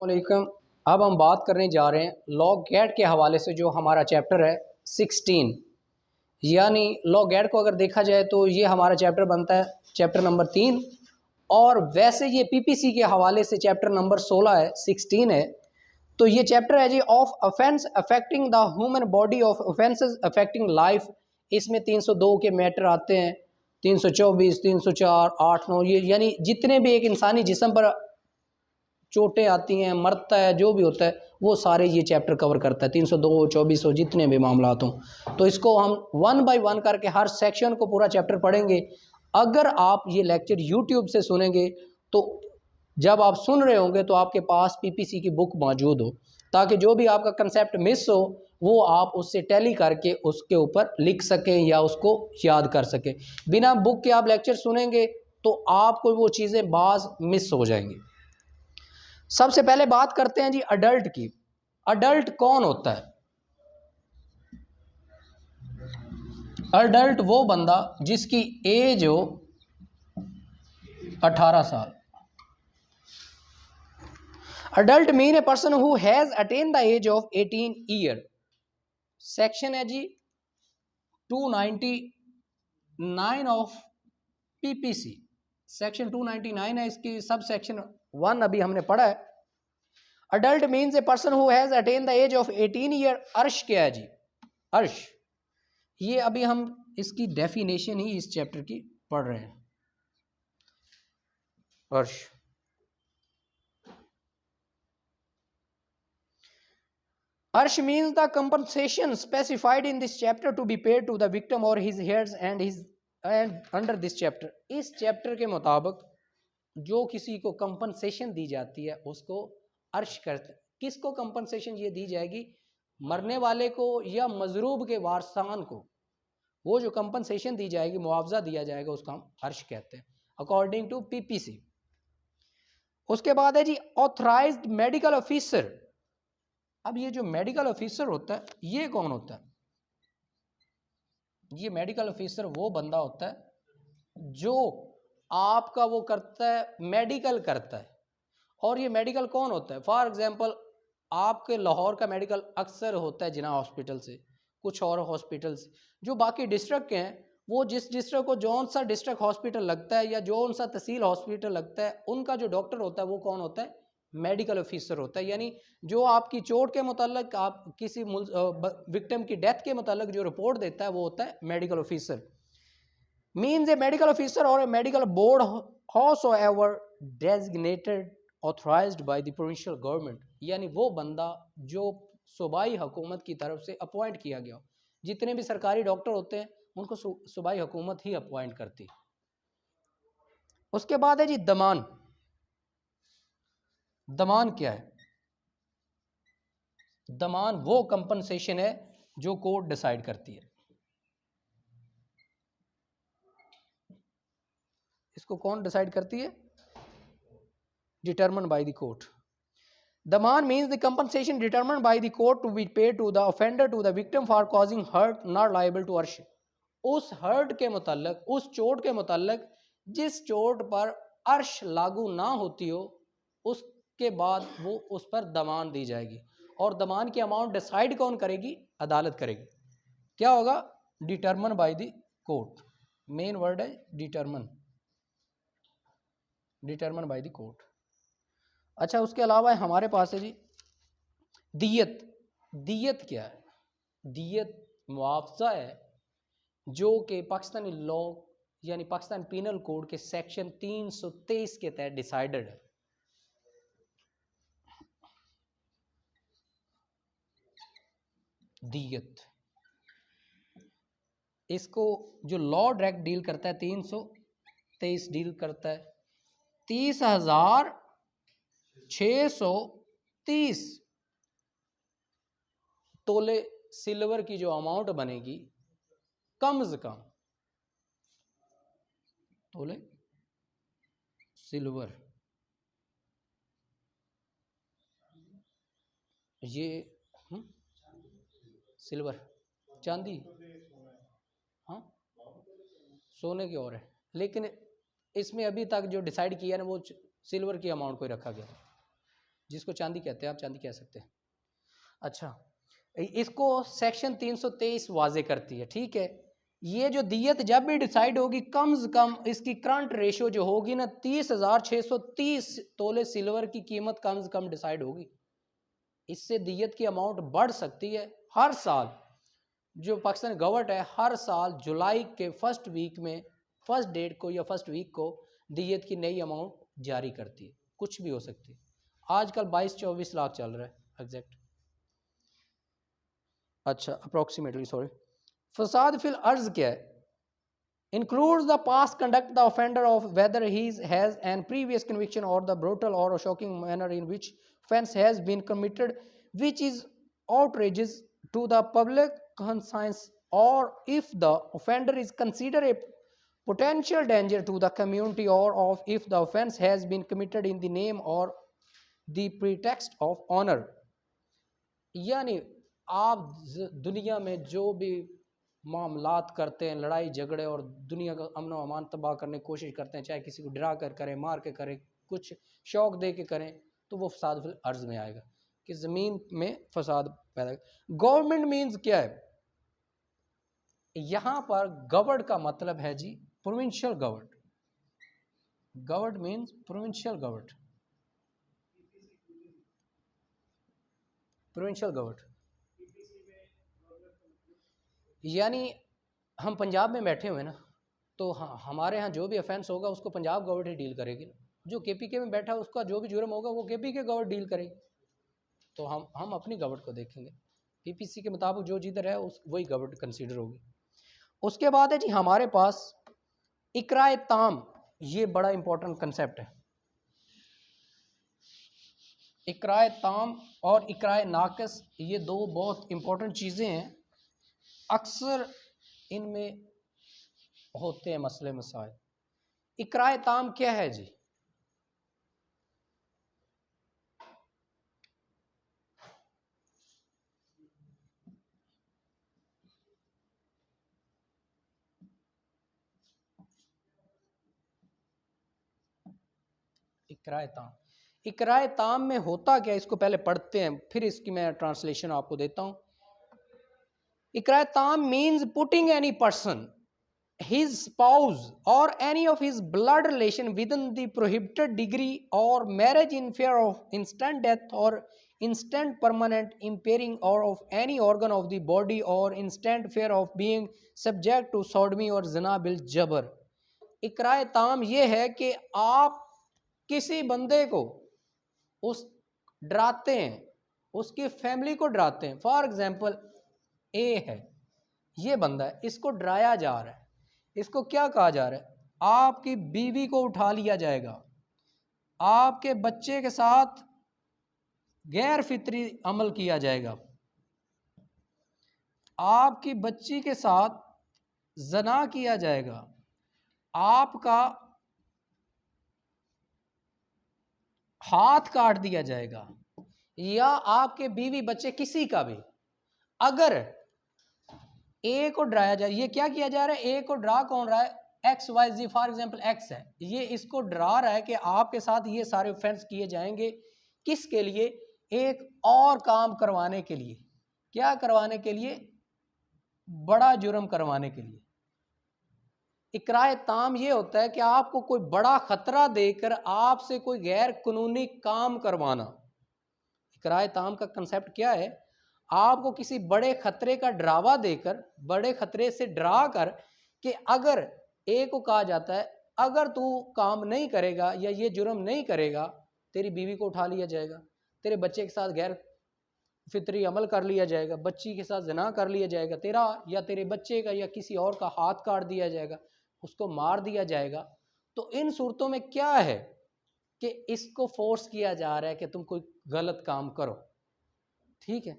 वालेकुम। अब हम बात करने जा रहे हैं लॉग गेट के हवाले से, जो हमारा चैप्टर है 16। यानी लॉग गेट को अगर देखा जाए तो ये हमारा चैप्टर बनता है चैप्टर नंबर 3, और वैसे ये पीपीसी के हवाले से चैप्टर नंबर 16 है, 16 है। तो ये चैप्टर है जी of offence affecting the human body, of offences affecting life. इसमें 302 के मैटर आते हैं, 324, 304, 8, 9, ये यानी जितने भी एक इंसानी जिस्म पर चोटें आती हैं, मरता है, जो भी होता है वो सारे ये चैप्टर कवर करता है। 302, 2400 जितने भी मामला हों, तो इसको हम वन बाय वन करके हर सेक्शन को पूरा चैप्टर पढ़ेंगे। अगर आप ये लेक्चर यूट्यूब से सुनेंगे तो जब आप सुन रहे होंगे तो आपके पास पीपीसी की बुक मौजूद हो, ताकि जो भी आपका कंसेप्ट मिस हो वो आप उससे टैली करके उसके ऊपर लिख सकें या उसको याद कर सकें। बिना बुक के आप लेक्चर सुनेंगे तो आपको वो चीज़ें बाज मिस हो जाएंगी। सबसे पहले बात करते हैं जी अडल्ट की। अडल्ट कौन होता है? अडल्ट वो बंदा जिसकी एज हो 18 साल। Adult mean a person who has attain the age of 18 year. Section है जी 299 ऑफ पीपीसी। सेक्शन 299 है, इसकी सब सेक्शन 1 अभी हमने पढ़ा है। Adult means a person who has attain the age of 18 year. अर्श क्या है जी? अर्श, ये अभी हम इसकी डेफिनेशन ही इस चैप्टर की पढ़ रहे हैं। Arsh, arsh means the compensation specified in this chapter to be paid to the victim or his heirs and under this chapter. इस चैप्टर के मुताबिक जो किसी को कंपनसेशन दी जाती है उसको अर्श करते हैं। किसको कंपनसेशन ये दी जाएगी? मरने वाले को या मजरूब के वारसान को वो जो कंपनसेशन दी जाएगी, मुआवजा दिया जाएगा, उसका हम अर्श कहते हैं अकॉर्डिंग टू पीपीसी। उसके बाद है जी ऑथराइज्ड मेडिकल ऑफिसर। अब ये जो मेडिकल ऑफिसर होता है ये कौन होता है? ये मेडिकल ऑफिसर वो बंदा होता है जो आपका वो करता है, मेडिकल करता है। और ये मेडिकल कौन होता है? फॉर एग्जांपल आपके लाहौर का मेडिकल अक्सर होता है जिना हॉस्पिटल से, कुछ और हॉस्पिटल से। जो बाकी डिस्ट्रिक्ट के हैं, वो जिस डिस्ट्रिक्ट को जौन सा डिस्ट्रिक्ट हॉस्पिटल लगता है या जौन सा तहसील हॉस्पिटल लगता है, उनका जो डॉक्टर होता है वो कौन होता है? मेडिकल ऑफिसर होता है। यानी जो आपकी चोट के मुताल्लिक, आप किसी विक्टिम की डेथ के मुताल्लिक जो रिपोर्ट देता है वो होता है medical officer. Means a medical officer or a medical board howsoever designated authorised by the provincial government. यानी वो बंदा जो सूबाई हुकूमत की तरफ से अपॉइंट किया गया हो। जितने भी सरकारी डॉक्टर होते हैं उनको सूबाई हुकूमत ही अपॉइंट करती। उसके बाद है जी दमान। दमान क्या है? दमान वो कंपनसेशन है जो कोर्ट डिसाइड करती है। इसको कौन डिसाइड करती है? Determined bye the court. Daman means the compensation determined by the court to be paid to the offender to the victim for causing hurt not liable to arsh। उस hurt के मुताल्लिक, उस चोट के मुताल्लिक जिस चोट पर अर्श लागू ना होती हो, उसके बाद वो उस पर दमान दी जाएगी। और दमान की अमाउंट डिसाइड कौन करेगी? अदालत करेगी। क्या होगा? Determine by the court. Main word है determine, determine by the court. अच्छा, उसके अलावा हमारे पास है जी दियत। दियत क्या है? दियत मुआवजा है जो कि पाकिस्तानी लॉ यानी पाकिस्तान पीनल कोड के सेक्शन 323 के तहत डिसाइडेड है। दियत, इसको जो लॉ डायरेक्ट डील करता है 323 डील करता है। 30,630 तोले सिल्वर की जो अमाउंट बनेगी, कम से कम तोले सिल्वर, ये सिल्वर, चांदी, हाँ सोने की और है, लेकिन इसमें अभी तक जो डिसाइड किया ना वो सिल्वर की अमाउंट को रखा गया। जिसको चांदी कहते हैं, आप चांदी कह सकते हैं। अच्छा, इसको सेक्शन 323 वाजे करती है, ठीक है। ये जो दियत जब भी डिसाइड होगी, कम से कम इसकी करंट रेशो जो होगी ना, 30,630 तोले सिल्वर की कीमत कम से कम डिसाइड होगी। इससे दियत की अमाउंट बढ़ सकती है। हर साल जो पाकिस्तान गवर्नमेंट है, हर साल जुलाई के फर्स्ट वीक में, फर्स्ट डेट को या फर्स्ट वीक को दियत की नई अमाउंट जारी करती है। कुछ भी हो सकती है। आजकल 22-24 लाख चल रहा है एग्जैक्ट। अच्छा, अप्रोक्सीमेटली, सॉरी। फसाद फिल अर्ज क्या है? Includes the past conduct the offender of whether he has an previous conviction or the brutal or shocking manner in which offense has been committed, which is outrageous to the public conscience, or if the offender is considered a potential danger to the community, or of if the offense has been committed in the name or the pretext of honor। यानी आप दुनिया में जो भी मामलात करते हैं, लड़ाई झगड़े और दुनिया का अमन व अमान तबाह करने की कोशिश करते हैं, चाहे किसी को डरा कर करें, मार के करें, कुछ शौक दे के करें, तो वो फसाद फिल अर्ज में आएगा कि ज़मीन में फसाद पैदा। गवर्नमेंट मीन्स क्या है? यहाँ पर गवर्नड का मतलब है जी provincial governed. Governed means provincial governed, provincial governed. यानी हम पंजाब में बैठे हुए ना, तो हाँ, हमारे यहाँ जो भी ऑफेंस होगा उसको पंजाब गवर्नमेंट ही डील करेगी। जो केपीके में बैठा है उसका जो भी जुर्म होगा वो केपीके गवर्नमेंट डील करेगी। तो हम अपनी गवर्नमेंट को देखेंगे, पीपीसी के मुताबिक जो जिधर है उस वही गवर्नमेंट कंसीडर होगी। उसके बाद है जी हमारे पास इकराए ताम। ये बड़ा इंपॉर्टेंट कंसेप्ट है। इकराए ताम और इकराए नाकस, ये दो बहुत इंपॉर्टेंट चीज़ें हैं। अक्सर इनमें होते हैं मसले मसाइल। इकराए ताम क्या है जी? इकराए ताम, इकराए ताम में होता क्या, इसको पहले पढ़ते हैं, फिर इसकी मैं ट्रांसलेशन आपको देता हूं। इकराए ताम means putting any person, his spouse or any of his blood relation within the prohibited degree, or marriage in fear of instant death or instant permanent impairing or of any organ of the body, or instant fear of being subject to sodomy or zina bil jabr। इकराए ताम ये है कि आप किसी बंदे को उस डराते हैं, उसकी फैमिली को डराते हैं। फॉर एग्जाम्पल ए है, ये बंदा है, इसको डराया जा रहा है। इसको क्या कहा जा रहा है? आपकी बीवी को उठा लिया जाएगा, आपके बच्चे के साथ गैर फितरी अमल किया जाएगा, आपकी बच्ची के साथ जना किया जाएगा, आपका हाथ काट दिया जाएगा, या आपके बीवी बच्चे किसी का भी। अगर ए को डराया जाए, ये क्या किया जा रहा है? ए को डरा कौन रहा है? X Y Z, for example X है, ये इसको डरा रहा है कि आपके साथ ये सारे ऑफेंस किए जाएंगे। किसके लिए? एक और काम करवाने के लिए। क्या करवाने के लिए? बड़ा जुर्म करवाने के लिए। इकराए ताम ये होता है कि आपको कोई बड़ा खतरा देकर आपसे कोई गैर कानूनी काम करवाना। इकराए ताम का कंसेप्ट क्या है? आपको किसी बड़े खतरे का डरावा देकर, बड़े खतरे से डरा कर, कि अगर ए को कहा जाता है अगर तू काम नहीं करेगा या ये जुर्म नहीं करेगा, तेरी बीवी को उठा लिया जाएगा, तेरे बच्चे के साथ गैर फितरी अमल कर लिया जाएगा, बच्ची के साथ जना कर लिया जाएगा, तेरा या तेरे बच्चे का या किसी और का हाथ काट दिया जाएगा, उसको मार दिया जाएगा। तो इन सूरतों में क्या है कि इसको फोर्स किया जा रहा है कि तुम कोई गलत काम करो, ठीक है,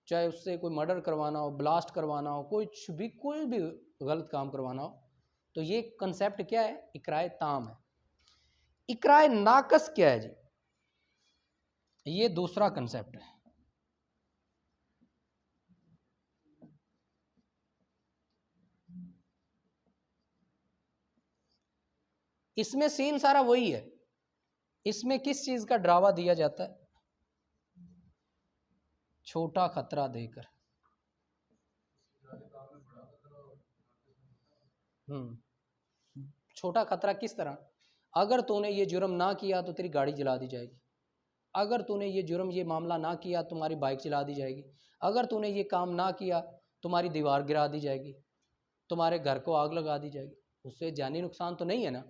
चाहे उससे कोई मर्डर करवाना हो, ब्लास्ट करवाना हो, कोई भी गलत काम करवाना हो। तो ये कंसेप्ट क्या है? इकराए ताम है। इकराए नाकस क्या है जी? ये दूसरा कंसेप्ट है। इसमें सीन सारा वही है। इसमें किस चीज़ का डरावा दिया जाता है? छोटा खतरा देकर। छोटा खतरा किस तरह? अगर तूने ये जुर्म ना किया तो तेरी गाड़ी जला दी जाएगी, अगर तूने ये जुर्म ये मामला ना किया तुम्हारी बाइक जला दी जाएगी, अगर तूने ये काम ना किया तुम्हारी दीवार गिरा दी जाएगी, तुम्हारे घर को आग लगा दी जाएगी। उससे जानी नुकसान तो नहीं है ना,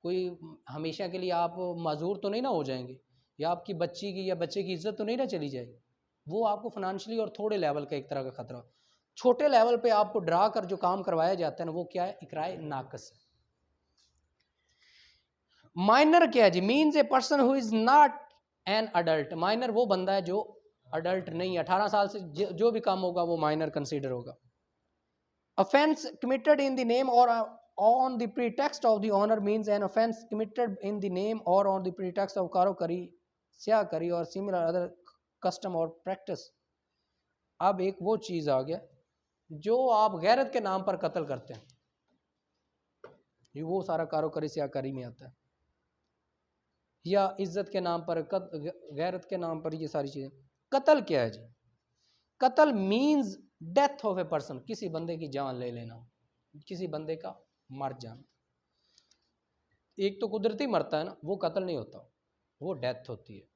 कोई हमेशा के लिए आप माजूर तो नहीं ना हो जाएंगे, या आपकी बच्ची की या बच्चे की इज्जत तो नहीं ना चली जाएगी। वो आपको फाइनेंशियली और थोड़े लेवल का एक तरह का खतरा। छोटे लेवल पे आपको डरा कर जो काम करवाया जाता है ना वो क्या है? इकराए नाकस है। माइनर क्या है जी? Means a person who is not an adult. Minor वो बंदा है जो अडल्ट नहीं है, 18 साल से जो भी काम होगा वो माइनर कंसीडर होगा। Offence committed in the name or on the pretext of the honour means an offence committed in the name or on the pretext of karokari, siyahkari or similar other custom or practice. अब एक वो चीज़ आ गया जो आप गैरत के नाम पर कत्ल करते हैं, ये वो सारा कारोकरी स्याहकारी में आता है, या इज्जत के नाम पर, गैरत के नाम पर, ये सारी चीज़ें। कत्ल क्या है जी? कत्ल means death of a person, किसी बंदे की जान ले लेना, किसी बंदे का मर जाना। एक तो कुदरती मरता है ना, वो कत्ल नहीं होता, वो डेथ होती है,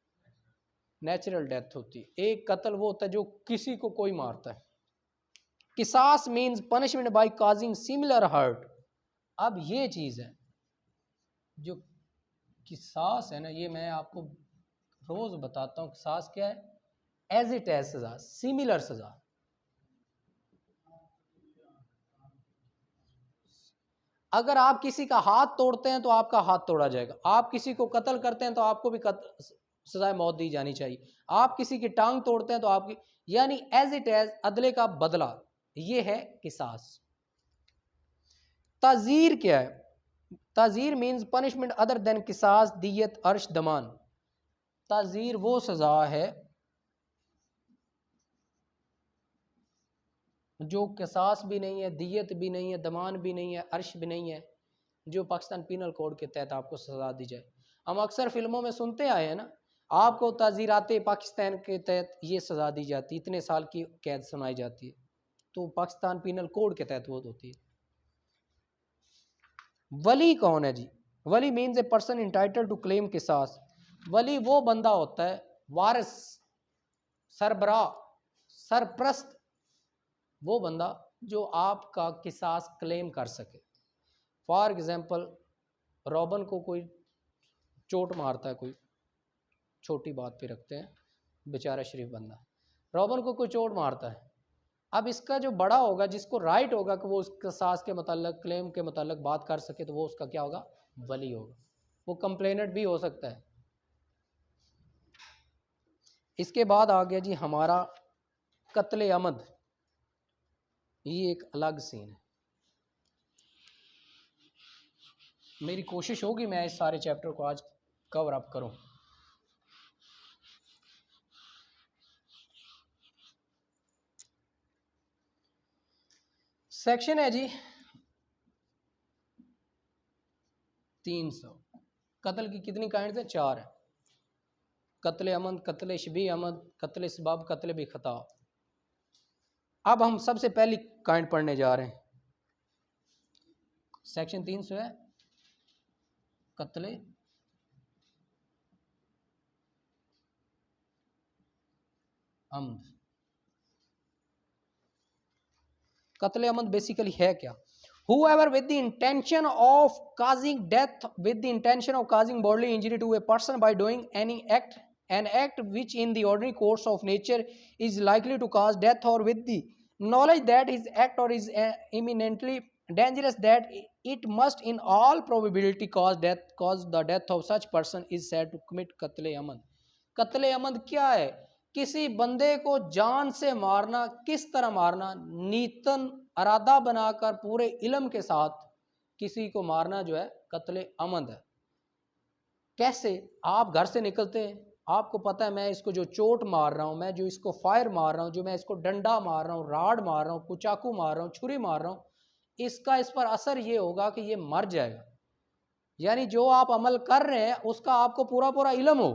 नेचुरल डेथ होती है। एक कत्ल वो होता है जो किसी को कोई मारता है। Qisas means punishment by causing similar hurt. अब ये चीज़ है जो किसास है ना, ये मैं आपको रोज़ बताता हूँ। किसास क्या है? एज इट एज सज़ा, सिमिलर सज़ा। अगर आप किसी का हाथ तोड़ते हैं तो आपका हाथ तोड़ा जाएगा, आप किसी को कत्ल करते हैं तो आपको भी सजाए मौत दी जानी चाहिए, आप किसी की टांग तोड़ते हैं तो आपकी, यानी एज इट एज अदले का बदला, ये है किसास। ताजीर क्या है? ताजीर मीन्स पनिशमेंट अदर देन किसास, दियत, अर्श, दमान। ताजीर वो सजा है जो किसास भी नहीं है, दियत भी नहीं है, दमान भी नहीं है, अर्श भी नहीं है, जो पाकिस्तान पीनल कोड के तहत आपको सजा दी जाए। हम अक्सर फिल्मों में सुनते आए हैं ना, आपको ताजीराते पाकिस्तान के तहत ये सजा दी जाती, इतने साल की कैद सुनाई जाती है, तो पाकिस्तान पीनल कोड के तहत वो होती है। वली कौन है जी? Wali means a person entitled to claim qisas. वली वो बंदा होता है, वारिस, सरबरा, सरप्रस्त, वो बंदा जो आपका किसास क्लेम कर सके। फॉर एग्जाम्पल, रॉबन को कोई चोट मारता है, कोई छोटी बात पे रखते हैं, बेचारा शरीफ बंदा, रॉबन को कोई चोट मारता है। अब इसका जो बड़ा होगा, जिसको राइट होगा कि वो उस किसास के मतलब क्लेम के मतलब बात कर सके, तो वो उसका क्या होगा? वली होगा। वो कंप्लेनेंट भी हो सकता है। इसके बाद आ गया जी हमारा कत्ले अमद। ये एक अलग सीन है। मेरी कोशिश होगी मैं इस सारे चैप्टर को आज कवर अप करूं। सेक्शन है जी 300। कत्ल की कितनी काइंड है? 4 है। कत्ले अमद, कत्ले शबी अमद, कत्ले सबब, कत्ले भी खता। अब हम सबसे पहली काइंड पढ़ने जा रहे हैं। सेक्शन 300 है कत्ले अमद। कत्ले अमद बेसिकली है क्या? Whoever with the intention of causing death, with the intention of causing bodily injury to a person by doing any act, an act which in the ordinary course of nature is likely to cause death, or with the knowledge that his act or is imminently dangerous, that it must in all probability cause the death of such person, is said to commit कत्ले अमद। कत्ले अमद क्या है? किसी बंदे को जान से मारना। किस तरह मारना? नीतन अरादा बनाकर पूरे इल्म के साथ किसी को मारना जो है कत्ले अमद है। कैसे? आप घर से निकलते हैं, आपको पता है मैं इसको जो चोट मार रहा हूँ, मैं जो इसको फायर मार रहा हूँ, जो मैं इसको डंडा मार रहा हूँ, राड मार रहा हूँ, कुचाकू मार रहा हूँ, छुरी मार रहा हूँ, इसका इस पर असर ये होगा कि ये मर जाएगा। यानी जो आप अमल कर रहे हैं उसका आपको पूरा पूरा इल्म हो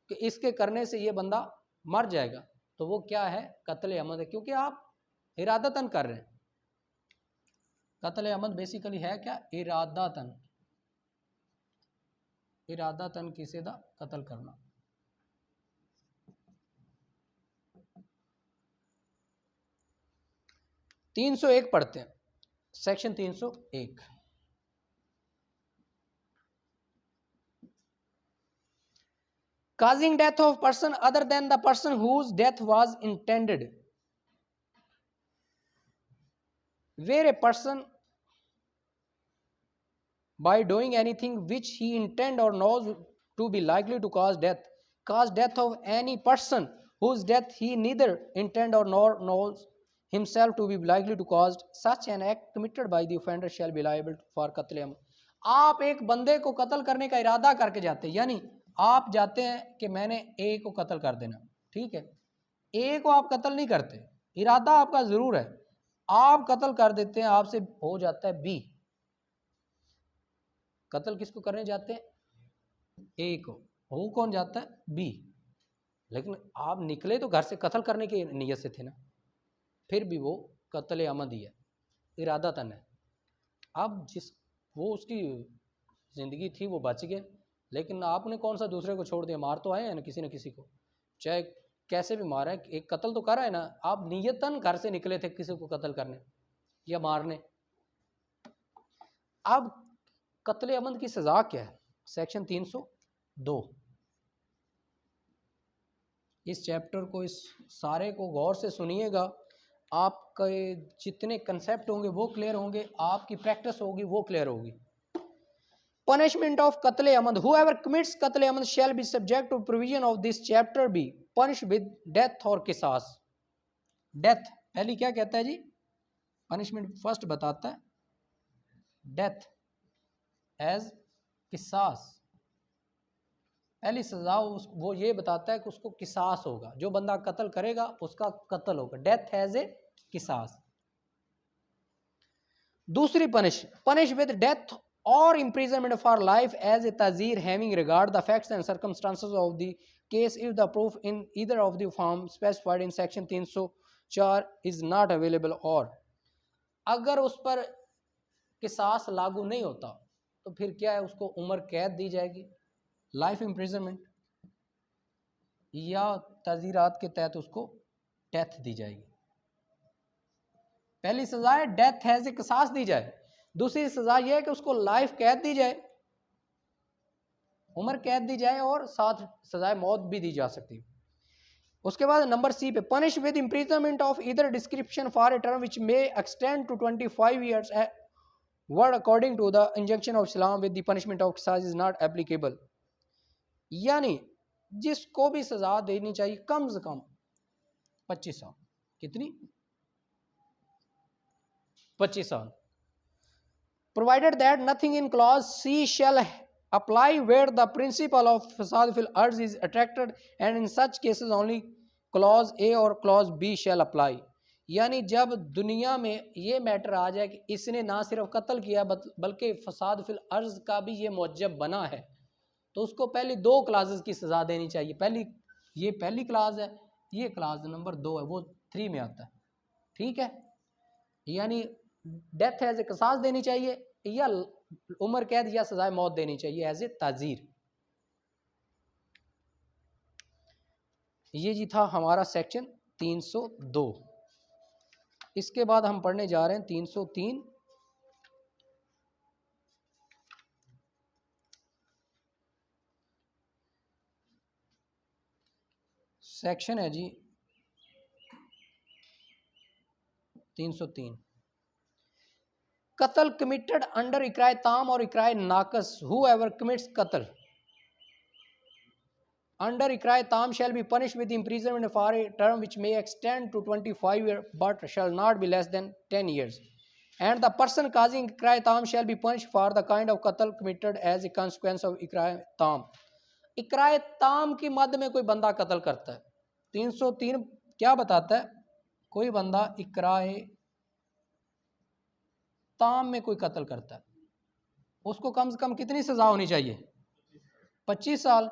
कि इसके करने से ये बंदा मर जाएगा। तो वो क्या है, कत्ल अमद है, क्योंकि आप इरादतन कर रहे हैं। कत्ल अमद बेसिकली है क्या, इरादतन, इरादतन किसी दा कत्ल करना। तीन सौ एक पढ़ते हैं, section 301। causing death of person other than the person whose death was intended, where a person by doing anything which he intend or knows to be likely to cause death of any person whose death he neither intend or nor knows himself to be likely to cause, such an act committed by the offender shall be liable for qatl am। आप एक बंदे को कत्ल करने का इरादा करके जाते हैं, यानी आप जाते हैं कि मैंने ए को कत्ल कर देना, ठीक है, ए को आप कत्ल नहीं करते, इरादा आपका जरूर है, आप कत्ल कर देते हैं, आपसे हो जाता है बी। कत्ल किसको करने जाते हैं, ए को, वो कौन जाता है, बी। लेकिन आप निकले तो घर से कत्ल करने की नीयत से थे ना, फिर भी वो कत्ल अमद ही है, इरादतन है। अब जिस वो उसकी ज़िंदगी थी वो बच गए, लेकिन आपने कौन सा दूसरे को छोड़ दिया, मार तो आए हैं ना किसी को, चाहे कैसे भी मारा है, एक कत्ल तो करा है ना, आप नियतन घर से निकले थे किसी को कत्ल करने या मारने। अब कत्ल अमद की सज़ा क्या है, सेक्शन 302। इस चैप्टर को, इस सारे को गौर से सुनिएगा, आपके जितने कंसेप्ट होंगे वो क्लियर होंगे, आपकी प्रैक्टिस होगी वो क्लियर होगी। Punishment of qatl amad, whoever commits qatl amad shall be subject to provision of this chapter be punished with death or qisas। Death पहली क्या कहता है जी, पनिशमेंट फर्स्ट बताता है डेथ एज किसास, पहली सजा वो ये बताता है कि उसको किसास होगा, जो बंदा कत्ल करेगा उसका कत्ल होगा, डेथ एज ए किसास। दूसरी punish with death or imprisonment for life as a tazir having regard the facts and circumstances of the case if the proof in either of the form specified in section 304 is not available, और अगर उस पर किसास लागू नहीं होता तो फिर क्या है, उसको उम्र कैद दी जाएगी, लाइफ इम्प्रिजनमेंट, या तजीरात के तहत उसको डेथ दी जाएगी। पहली सजा है डेथ है, किसास दी जाए, दूसरी सजा यह है कि उसको लाइफ कैद दी जाए, उम्र कैद दी जाए, और साथ सजाए मौत भी दी जा सकती है। उसके बाद नंबर सी पे, punish with imprisonment of either description for a term which may extend to 25 years where according to the injunction of Islam with the punishment of qisas is not applicable, यानी जिसको भी सजा देनी चाहिए कम से कम 25 साल, कितनी, 25 साल, provided that nothing in clause C shall apply where the principle of fasad fil arz is attracted, and in such cases only clause A or clause B shall apply। यानी जब दुनिया में ये मैटर आ जाए कि इसने ना सिर्फ कत्ल किया बल्कि फसाद फिल अर्ज का भी ये मौजब बना है, तो उसको पहले दो क्लासेस की सज़ा देनी चाहिए। ये पहली क्लास है, ये क्लास नंबर 2 है, वो 3 में आता है, ठीक है, यानी डेथ एज ए किसास देनी चाहिए या उम्र कैद या सजाए मौत देनी चाहिए एज ए ताजीर। ये जी था हमारा सेक्शन 302। इसके बाद हम पढ़ने जा रहे हैं 303। सेक्शन है जी 303, कत्ल कमिटेड अंडर इकराए ताम और इकराए नाकस, whoever commits कत्ल under इकराए ताम shall be punished with imprisonment for a term which may extend to 25 years but shall not be less than 10 years, and the person causing इकराए ताम shall be punished for the kind of कत्ल committed as a consequence of इकराए ताम। इकराए ताम की मद में कोई बंदा कत्ल करता है, 303 क्या बताता है, कोई बंदा इकराए ताम में कोई कत्ल करता है, उसको कम से कम कितनी सजा होनी चाहिए, 25 साल,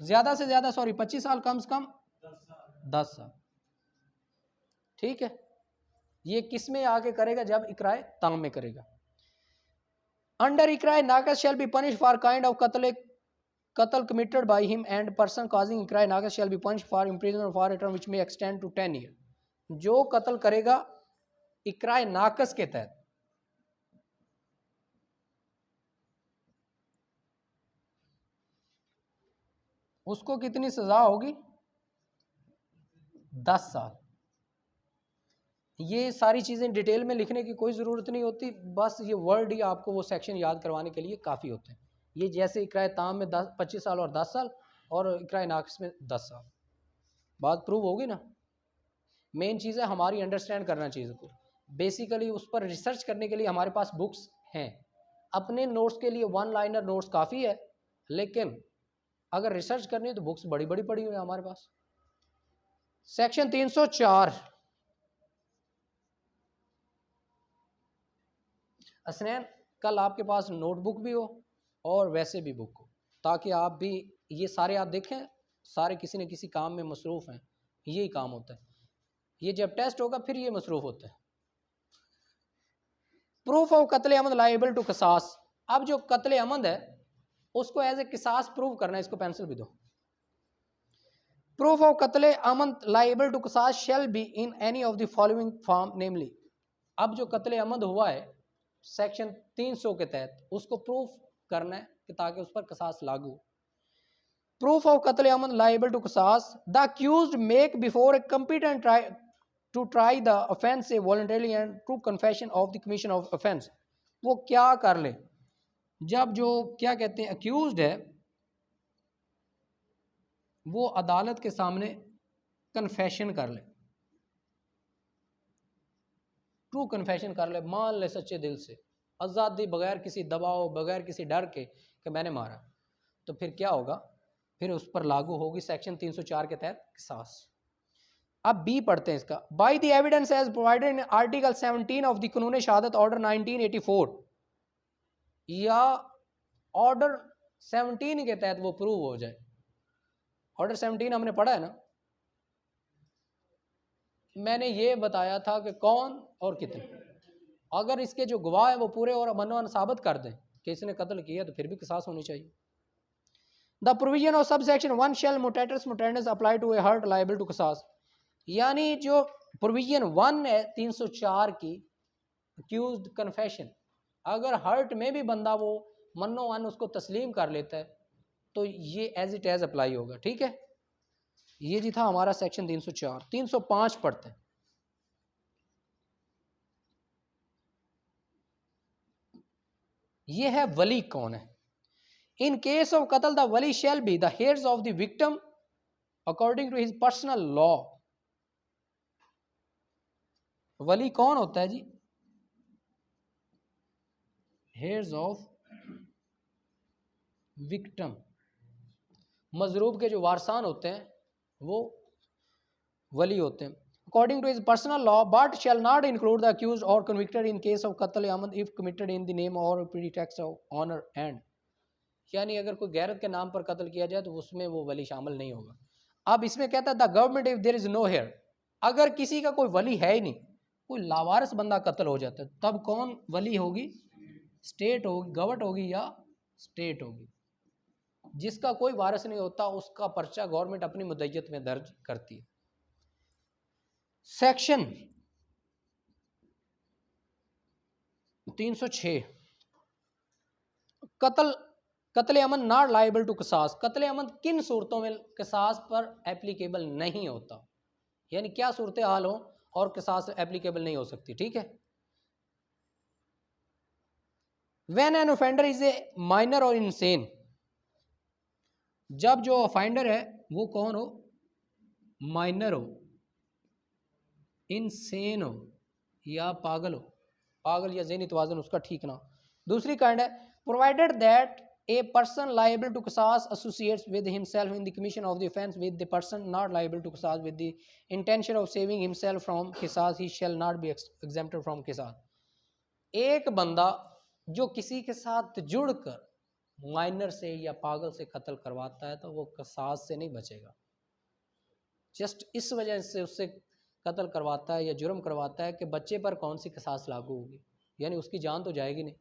ज़्यादा से ज़्यादा 25 साल, कम से कम 10 साल। ठीक है, ये किस में आके करेगा? जब इकराए ताम में करेगा। Under ikrah naqis shall be punish for kind of qatl committed by him and person causing ikrah naqis shall be punish for imprisonment for a term which may extend to 10 year. जो कत्ल करेगा इकराए नाकस के तहत, उसको कितनी सजा होगी? 10 साल। ये सारी चीज़ें डिटेल में लिखने की कोई ज़रूरत नहीं होती, बस ये वर्ड ही आपको वो सेक्शन याद करवाने के लिए काफ़ी होते हैं। ये जैसे इकराए ताम में 25 साल और 10 साल, और इकराए नाकस में 10 साल। बात प्रूव होगी ना? मेन चीज़ है हमारी अंडरस्टैंड करना चीज़ को। बेसिकली उस पर रिसर्च करने के लिए हमारे पास बुक्स हैं। अपने नोट्स के लिए वन लाइनर नोट्स काफ़ी है, लेकिन अगर रिसर्च करनी है तो बुक्स बड़ी बड़ी पड़ी हुई है हमारे पास। सेक्शन 304, असनैन कल आपके पास नोटबुक भी हो और वैसे भी बुक हो, ताकि आप भी ये सारे आप देखें, सारे किसी न किसी काम में मसरूफ़ हैं। यही काम होता है, ये जब टेस्ट होगा फिर ये मसरूफ़ होता है। Proof of qatl amd liable to किसास। अब जो कत्ल अमद है उसको एज ए किसास प्रूव करना है। इसको पेंसिल भी दो। Proof of qatl amd liable to qisas shall be in any of the following form namely. अब जो कत्ल अमद हुआ है सेक्शन 300 के तहत, उसको प्रूफ करना है कि ताकि उस पर किसास लागू। Proof of qatl amd liable to qisas, the accused make before a competent to try the offence a voluntarily and true confession of the commission of offence. वो क्या कर ले? जब जो क्या कहते हैं अक्यूज्ड है वो अदालत के सामने कन्फेशन कर ले, ट्रू कन्फेशन कर ले, मान ले सच्चे दिल से, आज़ादी, बगैर किसी दबाव, बगैर किसी डर के कि मैंने मारा, तो फिर क्या होगा? फिर उस पर लागू होगी सेक्शन 304 के तहत किसास। अब बी पढ़ते हैं इसका। By the evidence as provided in article 17 ऑफ द कानून शहादत ऑर्डर 1984, या ऑर्डर 17 के तहत वो प्रूव हो जाए। ऑर्डर 17 हमने पढ़ा है ना? मैंने ये बताया था कि कौन और कितने, अगर इसके जो गवाह हैं वो पूरे और मनोन साबित कर दें कि इसने कत्ल किया, तो फिर भी किसास होनी चाहिए। The provision of sub section 1 shall mutatis mutandis apply to a hurt liable to qisas. यानी जो प्रोविजन 1 है 304 की, अक्यूज्ड कन्फेशन, अगर हर्ट में भी बंदा वो मनो वन उसको तस्लीम कर लेता है तो ये एज इट एज अप्लाई होगा। ठीक है, ये जी था हमारा सेक्शन 304। 305 पढ़ते हैं। ये है वली कौन है। In case of qatl the wali shall be the heirs of the victim according to his personal law. वली कौन होता है जी? हेयर्स ऑफ विक्टिम, मजरूब के जो वारसान होते हैं वो वली होते हैं। According to his personal law, but shall not include the accused or convicted in case of qatl amd if committed in the name or pretext of honour and. यानी अगर कोई गैरत के नाम पर कत्ल किया जाए तो उसमें वो वली शामिल नहीं होगा। अब इसमें कहता है the government if there is no heir, अगर किसी का कोई वली है ही नहीं, कोई लावारिस बंदा कत्ल हो जाता है, तब कौन वली होगी? स्टेट होगी, गवर्नमेंट होगी या स्टेट होगी। जिसका कोई वारिस नहीं होता उसका पर्चा गवर्नमेंट अपनी मुद्दत में दर्ज करती है। सेक्शन 306 कत्ल अमन नॉट लाइबल टू किसास। कत्ल अमन किन सूरतों में किसास पर एप्लीकेबल नहीं होता, यानी क्या सूरत हाल हो और किसास एप्लीकेबल नहीं हो सकती। ठीक है, when an offender is a minor और इनसेन, जब जो ऑफेंडर है वो कौन हो? माइनर हो, इनसेन हो या पागल हो, पागल या ज़हनी तवाज़ुन उसका ठीक ना। दूसरी काइंड है provided that a person liable to qisas associates with himself in the commission of the offense with the person not liable to qisas with the intention of saving himself from qisas, he shall not be exempted from qisas। एक बंदा जो किसी के साथ जुड़कर minor से या पागल से कत्ल करवाता है तो वो क़िसास से नहीं बचेगा। जस्ट इस वजह से उससे कत्ल करवाता है या जुर्म करवाता है कि बच्चे पर कौन सी क़िसास लागू होगी, यानी उसकी जान तो जाएगी नहीं।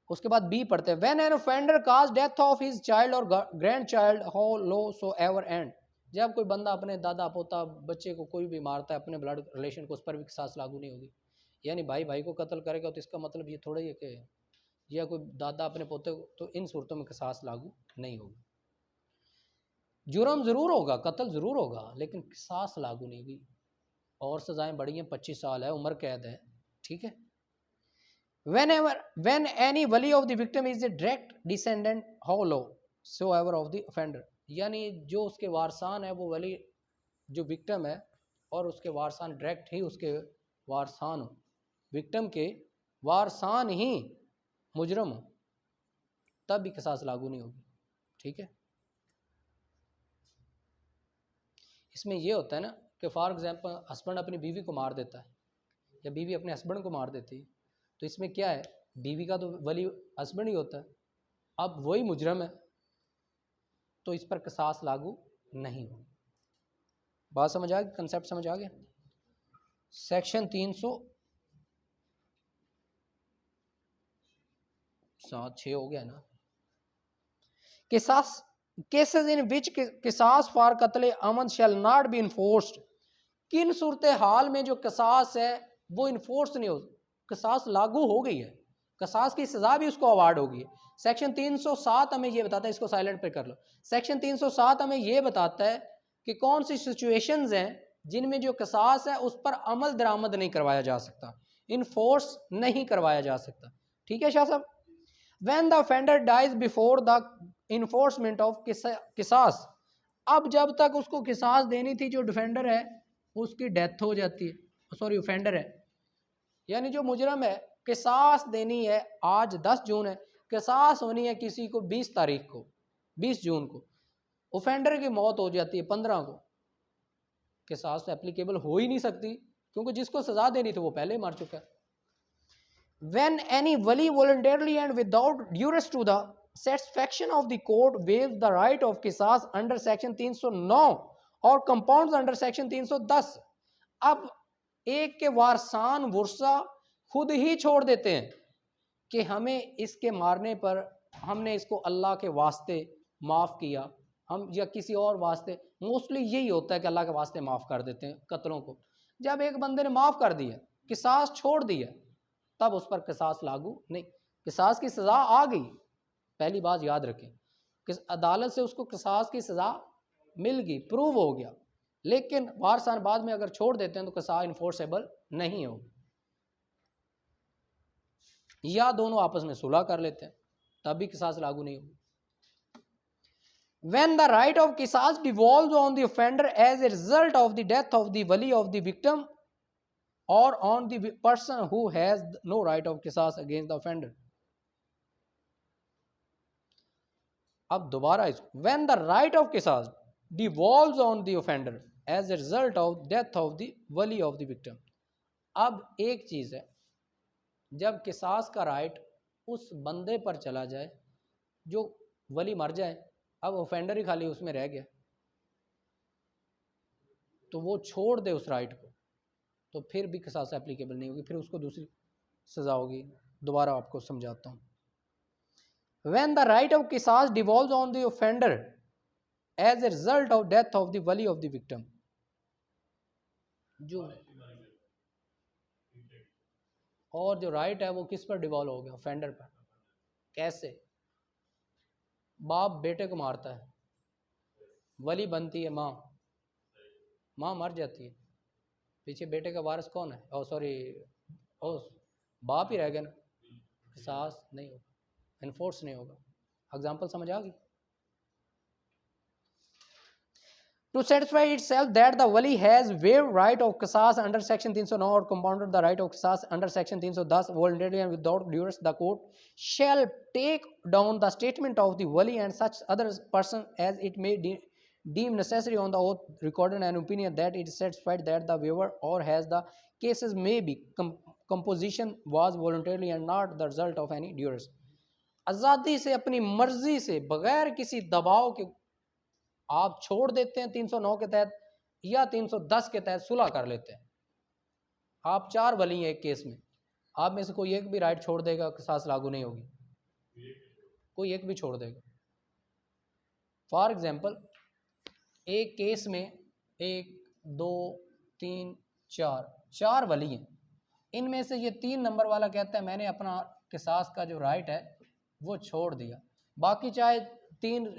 उसके बाद बी पढ़ते हैं, when an offender cause death of his child or grandchild how low soever and, जब कोई बंदा अपने दादा पोता बच्चे को कोई भी मारता है अपने ब्लड रिलेशन को, उस पर भी क़िसास लागू नहीं होगी। यानी भाई भाई को कत्ल करेगा तो इसका मतलब ये थोड़ा ही है कि या कोई दादा अपने पोते को, तो इन सूरतों में क़िसास लागू नहीं होगी। जुर्म ज़रूर होगा, कत्ल ज़रूर होगा, लेकिन क़िसास लागू नहीं होगी। और सज़ाएँ बड़ी हैं, 25 साल है, उम्र कैद है, ठीक है। when any wali of the victim is a direct descendant how low so ever of the offender, यानी जो उसके वारसान है वो वली जो विक्टिम है और उसके वारसान डायरेक्ट ही उसके वारसान हो, विक्टिम के वारसान ही मुजरम हो, तब भी क़िसास लागू नहीं होगी, ठीक है। इसमें ये होता है ना कि फॉर एग्जांपल हस्बैंड अपनी बीवी को मार देता है या बीवी अपने हस्बैंड को मार देती है, तो इसमें क्या है, बीवी का तो वली हस्बैंड ही होता है, अब वही मुजरम है तो इस पर क़िसास लागू नहीं होगी। बात समझ आ गई, कंसेप्ट समझ आ गया। सेक्शन 307(6) हो गया ना। क़िसास केसेस इन विच क़िसास फॉर कत्ल अमद शैल नॉट बी इन्फोर्स्ड, किन सूरत हाल में जो क़िसास है वो इन्फोर्स नहीं हो, क़िसास लागू हो गई है, क़िसास की सज़ा भी उसको अवार्ड होगी। सेक्शन 307 हमें ये बताता है, इसको साइलेंट पे कर लो, सेक्शन 307 हमें ये बताता है कि कौन सी सिचुएशंस हैं जिनमें जो क़िसास है उस पर अमल दरामद नहीं करवाया जा सकता, इन्फोर्स नहीं करवाया जा सकता, ठीक है शाह साहब। When the offender dies before the enforcement of qisas, अब जब तक उसको क़िसास देनी थी जो डिफेंडर है उसकी डेथ हो जाती है, सॉरी ऑफेंडर है, यानी जो मुजरम है क़िसास देनी है, आज 10 जून है, क़िसास होनी है किसी को 20 तारीख को, 20 जून को, ऑफेंडर की मौत हो जाती है 15 को, क़िसास तो एप्लीकेबल हो ही नहीं सकती क्योंकि जिसको सज़ा देनी थी वो पहले ही मर चुका है। When any wali voluntarily and without duress to the satisfaction of the court waives the right of qisas under section 309 और compounds under section 310, अब एक के वारसान वर्सा खुद ही छोड़ देते हैं कि हमें इसके मारने पर हमने इसको अल्लाह के वास्ते माफ़ किया, हम या किसी और वास्ते, मोस्टली यही होता है कि अल्लाह के वास्ते माफ़ कर देते हैं कत्लों को। जब एक बंदे ने माफ़ कर दिया, क़िसास छोड़ दिया, तब उस पर क़िसास लागू नहीं, क़िसास की सज़ा आ गई, पहली बात याद रखें, कि अदालत से उसको क़िसास की सज़ा मिल गई, प्रूव हो गया, लेकिन वारसान बाद में अगर छोड़ देते हैं तो क़िसास इन्फोर्सेबल नहीं होगी, या दोनों आपस में सुलह कर लेते हैं तब भी क़िसास लागू नहीं होगी। When the right of qisas devolves on the offender as a result of the death of the wali of the victim or on the person who has no right of qisas against the offender, अब दोबारा इसको, when the right of qisas devolves on the offender as a result of death of the wali of the victim, अब एक चीज़ है, जब क़िसास का right उस बंदे पर चला जाए जो वली मर जाए, अब ऑफेंडर ही खाली उसमें रह गया, तो वो छोड़ दे उस राइट को, तो फिर भी क़िसास एप्लीकेबल नहीं होगी, फिर उसको दूसरी सज़ा होगी। दोबारा आपको समझाता हूँ। When the right of qisas devolves on the offender as a result of death of the wali of the victim, जो और जो राइट है वो किस पर डिवॉल्व हो गया, ऑफेंडर पर। कैसे? बाप बेटे को मारता है, वली बनती है माँ, माँ मर जाती है, पीछे बेटे का वारिस कौन है? बाप ही रह गया ना, क़िसास नहीं होगा, इन्फोर्स नहीं होगा। एग्जाम्पल समझ आ गई? To satisfy itself that the wali has waived right of qisas under section 309 or compounded the right of qisas under section 310 voluntarily and without duress, the court shall take down the statement of the wali and such other person as it may deem necessary on the oath recorded an opinion that it is satisfied that the waiver or has the cases may be composition was voluntarily and not the result of any duress. आज़ादी से अपनी मर्जी से बगैर किसी दबाव के आप छोड़ देते हैं 309 के तहत या 310 के तहत सुलह कर लेते हैं। आप 4 वली हैं एक केस में, आप में से कोई एक भी राइट छोड़ देगा, किसास लागू नहीं होगी, कोई एक भी छोड़ देगा। फॉर एग्जाम्पल एक केस में 1 2 3 4 वली हैं, इनमें से ये 3 नंबर वाला कहता है मैंने अपना किसास का जो राइट है वो छोड़ दिया, बाकी चाहे 3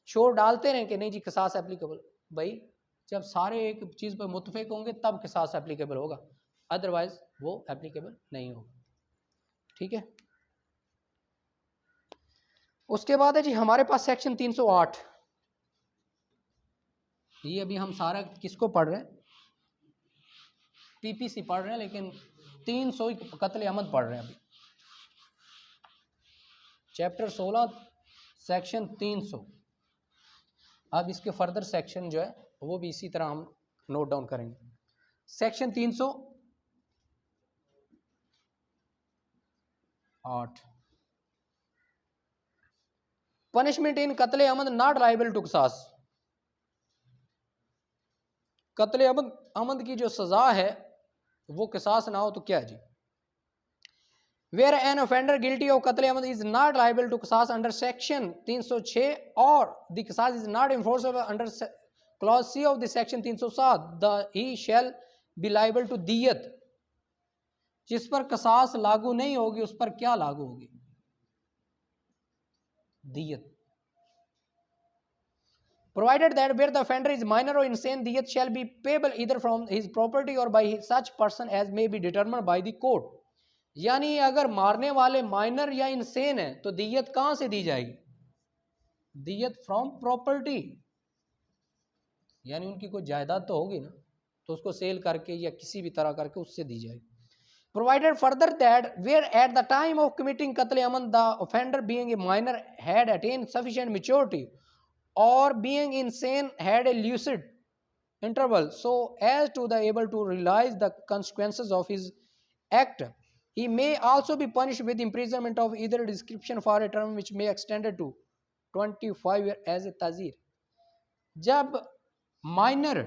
शोर डालते रहें कि नहीं जी किसास एप्लीकेबल। भाई जब सारे एक चीज़ पर मुतफिक होंगे तब किसास एप्लीकेबल होगा, अदरवाइज वो एप्लीकेबल नहीं होगा। ठीक है, उसके बाद है जी हमारे पास सेक्शन 308। ये अभी हम सारा किसको पढ़ रहे हैं, पीपीसी पढ़ रहे हैं, लेकिन 300 कत्ल अमद पढ़ रहे हैं अभी। Chapter 16 section 300। अब इसके फर्दर सेक्शन जो है वो भी इसी तरह हम नोट डाउन करेंगे। सेक्शन 308 पनिशमेंट इन कत्ले अमद नॉट लायबल टू किसास। कत्ले अमद की जो सजा है वो किसास ना हो तो क्या है जी, where an offender guilty of qatle amd is not liable to qisas under section 306 or the qisas is not enforceable under clause C of the section 307 the he shall be liable to diyat. जिस पर किसास लागू नहीं होगी उस पर क्या लागू होगी, दियत। Provided that where the offender is minor or insane, diyat shall be payable either from his property or by such person as may be determined by the court। यानी अगर मारने वाले माइनर या इंसेन है तो दियत कहां से दी जाएगी, दियत फ्रॉम प्रॉपर्टी, यानी उनकी कोई जायदाद तो होगी ना, तो उसको सेल करके या किसी भी तरह करके उससे दी जाएगी। Provided further that where at the time of committing qatl aman the offender being a minor had attained sufficient maturity or being insane had a lucid interval so as to be able to realize the consequences of his act, he may also be punished with imprisonment of either description for a term which may extend to 25 years as a तज़ीर। जब minor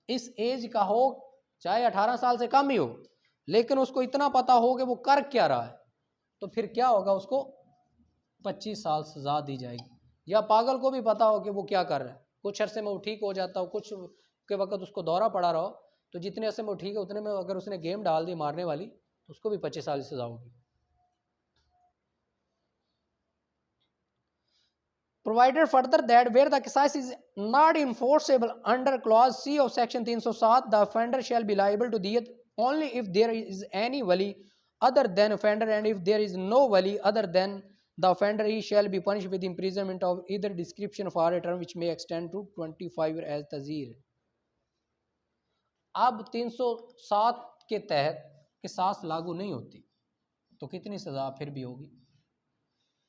इस as का हो, चाहे 18 साल से कम ही हो, लेकिन उसको इतना पता हो कि वो कर क्या रहा है, तो फिर क्या होगा, उसको 25 साल सजा दी जाएगी। या पागल को भी पता हो कि वो क्या कर रहा है, कुछ अरसे में वो ठीक हो जाता हो, कुछ के वक्त उसको दौरा पड़ा रहा हो, तो जितने अरसे में वो ठीक है उतने में अगर उसने गेम डाल दी मारने वाली तो उसको भी 25 साल की सजा होगी। Provided further that where the qisas is not enforceable under clause C of section 307 the offender shall be liable to diyat only if there is any wali other than offender, and if there is no wali other than the offender he shall be punished with imprisonment of either description for a term which may extend to 25 years as तज़ीर। अब 307 के तहत किसास लागू नहीं होती तो कितनी सज़ा फिर भी होगी,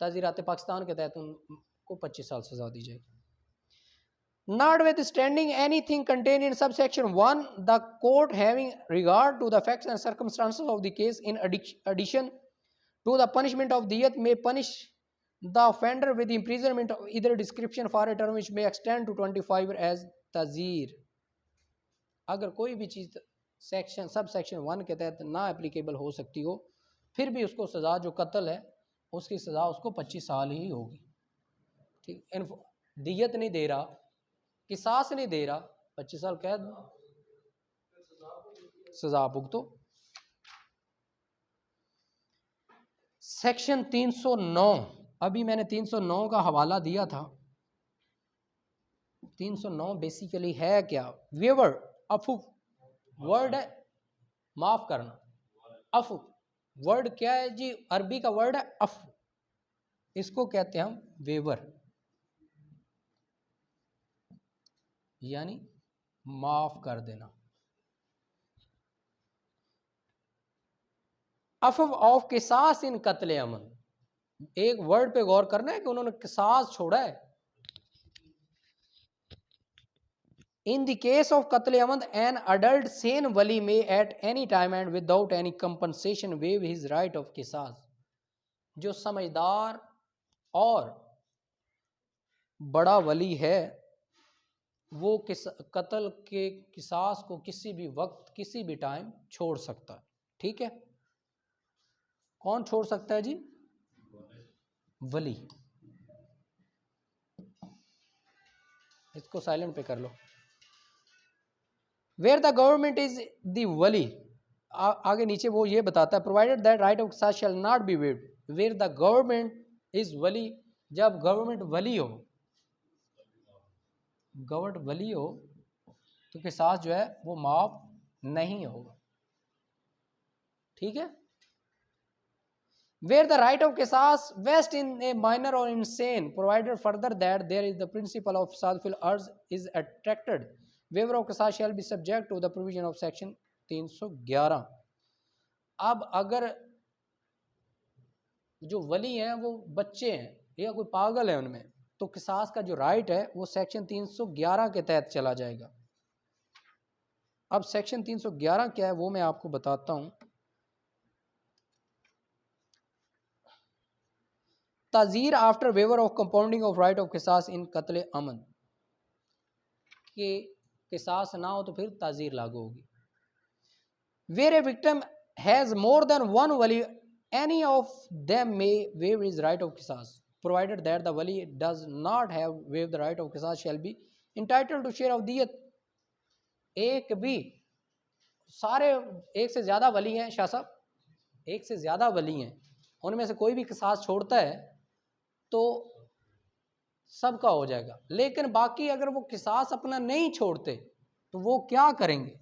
तज़ीरात पाकिस्तान के तहत उनको 25 साल सज़ा दी जाएगी। Notwithstanding anything contained in subsection 1, the court having regard to the facts and circumstances of the case in addition to the punishment of diyat may punish the offender with imprisonment of either description for a term which may extend to 25 years as तज़ीर। अगर कोई भी चीज़ section सब section 1 के तहत ना applicable हो सकती हो, फिर भी उसको सज़ा जो कत्ल है उसकी सज़ा उसको 25 साल ही होगी। ठीक, दियत नहीं दे रहा, किसास नहीं दे रहा, 25 साल कैद सज़ा भुगतो। सेक्शन 309, अभी मैंने 309 का हवाला दिया था। 309 बेसिकली है क्या, वेवर, अफू वर्ड है, माफ करना, अफू वर्ड क्या है जी, अरबी का वर्ड है अफू, इसको कहते हैं हम वेवर, यानी माफ कर देना। अफ़व ऑफ किसास इन कत्ल अमन, एक वर्ड पे गौर करना है कि उन्होंने किसास छोड़ा है, in the case of qatl amd an adult sane wali may at any time and without any compensation waive his right of qisas. जो समझदार और बड़ा वली है वो कत्ल के किसास को किसी भी वक्त किसी भी टाइम छोड़ सकता है। ठीक है, कौन छोड़ सकता है जी? वली। इसको साइलेंट पे कर लो। Where the government is the wali, आगे नीचे वो ये बताता है provided that right of qisas shall not be waived. Where the government is wali, जब गवर्नमेंट वली हो, गवर्नमेंट वली हो तो किसास जो है वो माफ नहीं होगा। ठीक है। Where the right of qisas vests in a minor or insane, provided further that there is the principle of qisas fil arz is attracted, waiver of qisas shall be subject to the provision of section 311। अब अगर जो वली हैं वो बच्चे हैं या कोई पागल है उनमें, तो किसास का जो राइट है वो सेक्शन 311 के तहत चला जाएगा। अब सेक्शन 311 क्या है वो मैं आपको बताता हूँ। Tazir after waiver of compounding of right of qisas in qatl amd, के किसास ना हो तो फिर ताजीर लागू होगी। Where a victim has more than one wali any of them may waive his right of qisas provided that the wali does not have waive the right of qisas shall be entitled to share of diyat. एक भी, सारे एक से ज्यादा वली हैं शाह साहब, एक से ज्यादा वली हैं, उनमें से कोई भी किसास छोड़ता है तो सबका हो जाएगा। लेकिन बाकी अगर वो किसास अपना नहीं छोड़ते तो वो क्या करेंगे?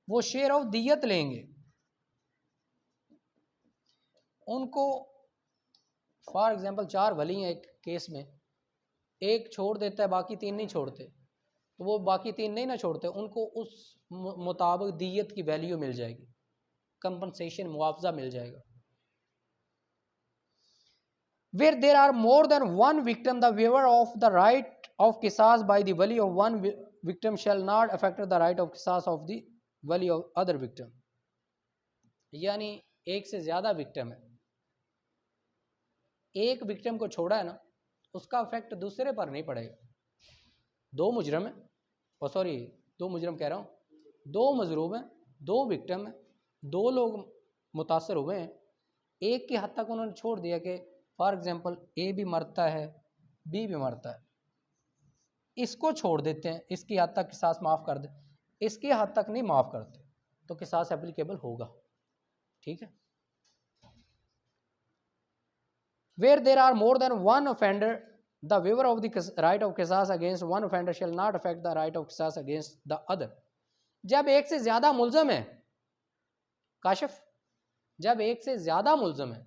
वो शेयर ऑफ दियत लेंगे। उनको फॉर एग्जांपल 4 वली हैं एक केस में, एक छोड़ देता है बाकी 3 नहीं छोड़ते, तो वो बाकी 3 नहीं ना छोड़ते, उनको उस मुताबिक दियत की वैल्यू मिल जाएगी, कंपनसेशन मुआवजा मिल जाएगा। Where there are more than one victim, the waiver of the right of qisas by the wali of one victim shall not affect the right of qisas of the wali of other victim। यानी एक से ज्यादा victim है, एक victim को छोड़ा है ना, उसका इफेक्ट दूसरे पर नहीं पड़ेगा। 2 मुजरम है, और सॉरी 2 मुजरम कह रहा हूँ, 2 मजरूब हैं, 2 विक्टिम हैं, 2 लोग मुतासर हुए हैं, एक की हद तक उन्होंने छोड़ दिया कि फॉर एग्जाम्पल ए भी मरता है बी भी मरता है, इसको छोड़ देते हैं, इसकी हद तक किसास माफ़ कर दे, इसकी हद तक नहीं माफ़ करते तो किसास एप्लीकेबल होगा। ठीक है। Where there are more than one offender the waiver of the right of qisas against one offender shall not affect the right of qisas against the other. जब एक से ज़्यादा मुल्ज़म है काशिफ, जब एक से ज़्यादा मुल्ज़म है,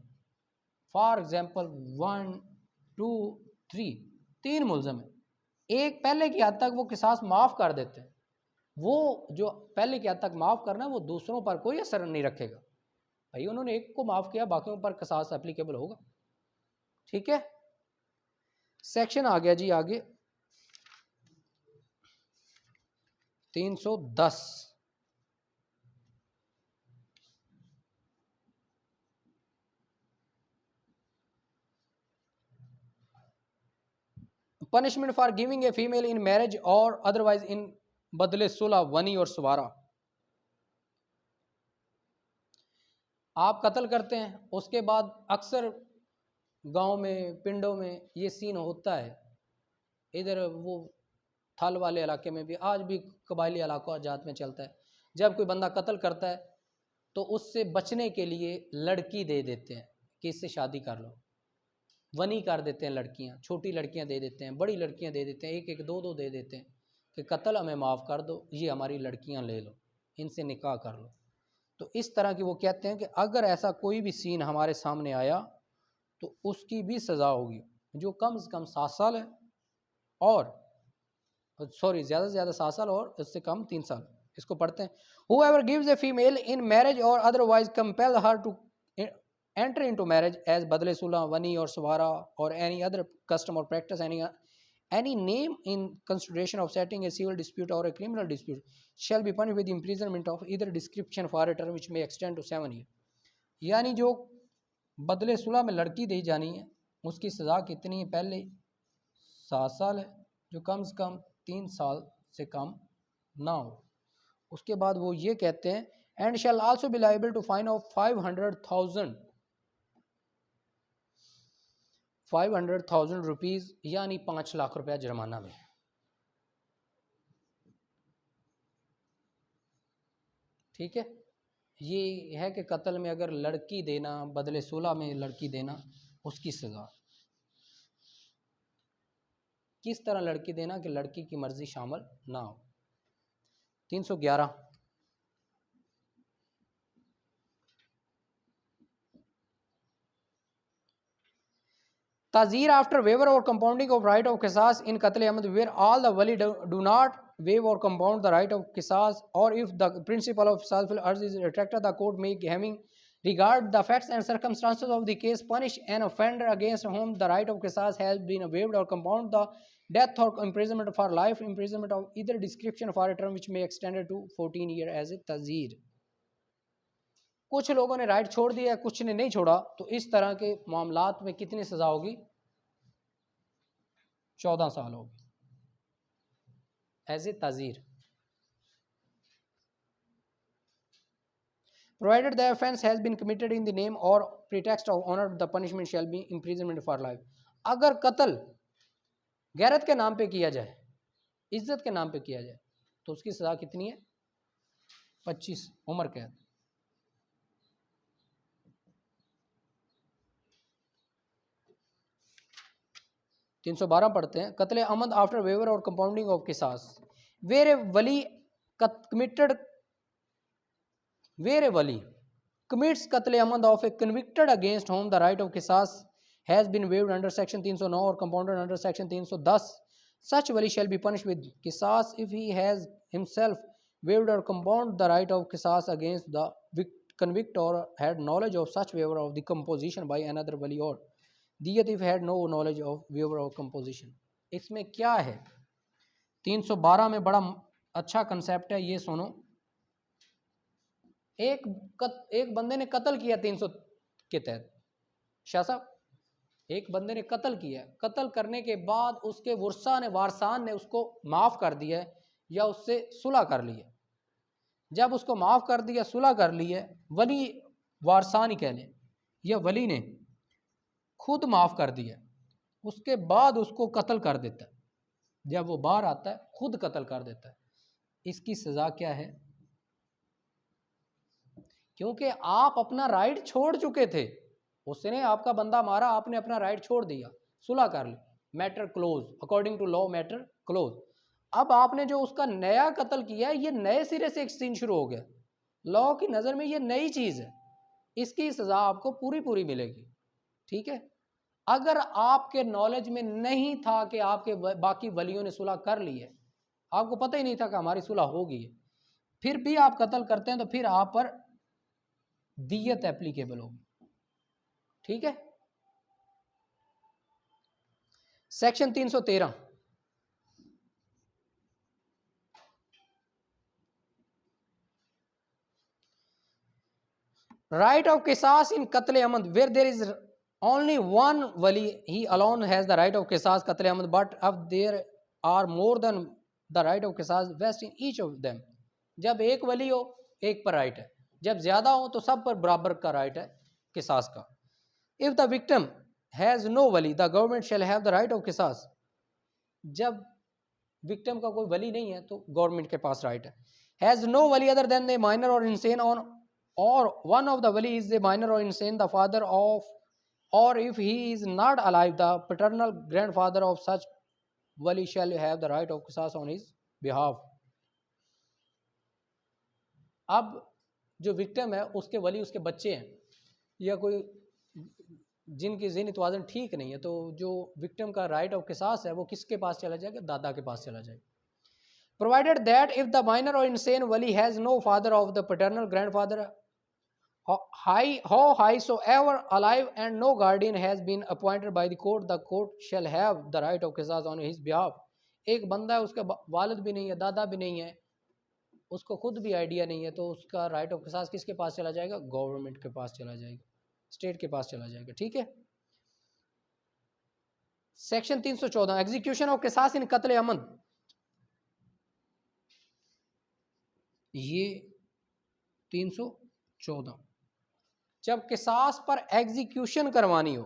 फॉर एग्जाम्पल 1 2 3, 3 मुल्ज़म है, एक पहले की हद तक वो किसास माफ़ कर देते हैं, वो जो पहले की हद तक माफ़ करना है वो दूसरों पर कोई असर नहीं रखेगा। भाई उन्होंने एक को माफ़ किया, बाकियों पर किसास एप्लीकेबल होगा। ठीक है। सेक्शन आ गया जी आगे 310। Punishment for giving a female in marriage और अदरवाइज इन बदले सुलह वनी और सवारा। आप कत्ल करते हैं, उसके बाद अक्सर गांव में पिंडों में ये सीन होता है, इधर वो थल वाले इलाके में भी आज भी कबायली इलाका जात में चलता है, जब कोई बंदा कत्ल करता है तो उससे बचने के लिए लड़की दे देते हैं कि इससे शादी कर लो, वनी कर देते हैं, लड़कियां, छोटी लड़कियां दे देते हैं, बड़ी लड़कियां दे देते हैं, एक एक 2 2 दे देते हैं कि कत्ल हमें माफ़ कर दो, ये हमारी लड़कियां ले लो, इनसे निकाह कर लो। तो इस तरह की वो कहते हैं कि अगर ऐसा कोई भी सीन हमारे सामने आया तो उसकी भी सज़ा होगी, जो कम से कम 7 साल है, और सॉरी ज़्यादा से ज़्यादा 7 साल और इससे कम 3 साल। इसको पढ़ते हैं। Whoever gives a female in marriage or otherwise compel her to enter into marriage as badle sulah, wani or swara or any other custom or practice Any name in consideration of settling a civil dispute or a criminal dispute shall be punished with imprisonment of either description for a term which may extend to 7 years. यानी जो बदले सुलह में लड़की दी जानी है उसकी सज़ा कितनी है? पहले 7 साल है जो कम से कम 3 साल से कम ना हो। उसके बाद वो ये कहते हैं and shall also be liable to fine of 500,000 rupees यानी 5 लाख रुपया जुर्माना में। ठीक है, ये है कि कत्ल में अगर लड़की देना, बदले सुलह में लड़की देना, उसकी सज़ा। किस तरह लड़की देना कि लड़की की मर्ज़ी शामिल ना हो। 311 tazir after waiver or compounding of right of qisas in qatl amd where all the wali do not waive or compound the right of qisas, or if the principle of self-urge is retracted, the court may, having regard the facts and circumstances of the case, punish an offender against whom the right of qisas has been waived or compound the death or imprisonment for life imprisonment of either description for a term which may extend to 14 years as a तज़ीर। कुछ लोगों ने right छोड़ दिया, कुछ ने नहीं छोड़ा, तो इस तरह के मामलात में कितनी सज़ा होगी? 14 साल होगी as a tazir. Provided the offence has been committed in the name or pretext of honor, the punishment shall be imprisonment for life। अगर कत्ल गैरत के नाम पे किया जाए, इज्जत के नाम पे किया जाए, तो उसकी सज़ा कितनी है? 25 उम्र कैद। तीन 312 पढ़ते हैं। Qatl amd after waiver or compounding of qisas where a wali commits qatl amad of a convicted against whom the right of qisas has been waived under section 309 or compounded under section 310, such wali shall be punished with qisas if he has himself waived or compounded the right of qisas against the convict or had knowledge of such waiver of the composition by another wali, or diyat if had no knowledge of waiver of composition। इसमें क्या है? 312 में बड़ा अच्छा concept है, ये सुनो। एक बंदे ने कत्ल किया 300 के तहत, शाह साहब, एक बंदे ने कत्ल किया, कत्ल करने के बाद उसके वारसान ने उसको माफ़ कर दिया या उससे सुलह कर लिया। जब उसको माफ़ कर दिया, सुलह कर लिया, वली वारसान ही कह लें या वली ने खुद माफ़ कर दिया, उसके बाद उसको कत्ल कर देता है। जब वो बाहर आता है खुद कत्ल कर देता है। इसकी सज़ा क्या है? क्योंकि आप अपना राइट छोड़ चुके थे, उसने आपका बंदा मारा, आपने अपना राइट छोड़ दिया, सुलह कर ली, matter close, according to law matter close. अब आपने जो उसका नया कत्ल किया है, ये नए सिरे से एक सीन शुरू हो गया। लॉ की नज़र में ये नई चीज़ है, इसकी सज़ा आपको पूरी मिलेगी। ठीक है, अगर आपके नॉलेज में नहीं था कि आपके बाकी वलियों ने सुलह कर ली है, आपको पता ही नहीं था कि हमारी सुलह होगी, फिर भी आप कत्ल करते हैं, तो फिर आप पर दियत एप्लीकेबल होगी। ठीक है, section 313 right of qisas in qatl amd where there is only one wali, he alone has the right of qisas qatl amd, but अब there are more than the right of qisas vest in each of them. जब एक वली हो, एक पर राइट है, जब ज़्यादा हो तो सब पर बराबर का राइट है किसास का। If the victim has no wali the government shall have the right of qisas. जब विक्टिम का कोई वली नहीं है तो गवर्नमेंट के पास राइट है। Has no wali other than the minor or insane on, or one of the wali is the minor or insane the father of, or if he is not alive the paternal grandfather of such wali shall have the right of qisas on his behalf. अब जो victim है उसके वली उसके बच्चे हैं या कोई जिनकी ज़हनी तवाज़ुन ठीक नहीं है, तो जो विक्टिम का राइट ऑफ किसास है वो किसके पास चला जाएगा? दादा के पास चला जाएगा। Provided that if the minor or insane wali has no father of the paternal grandfather how high soever alive and no guardian has been appointed by the court shall have the right of qisas on his behalf. एक बंदा है, उसका वालिद भी नहीं है, दादा भी नहीं है, उसको खुद भी आइडिया नहीं है, तो उसका राइट ऑफ किसास किसके पास चला जाएगा? गवर्नमेंट के पास चला जाएगा, स्टेट के पास चला जाएगा। ठीक है। Section 314 execution of qisas in qatl अमद। ये 314 जब किसास पर एग्जीक्यूशन करवानी हो,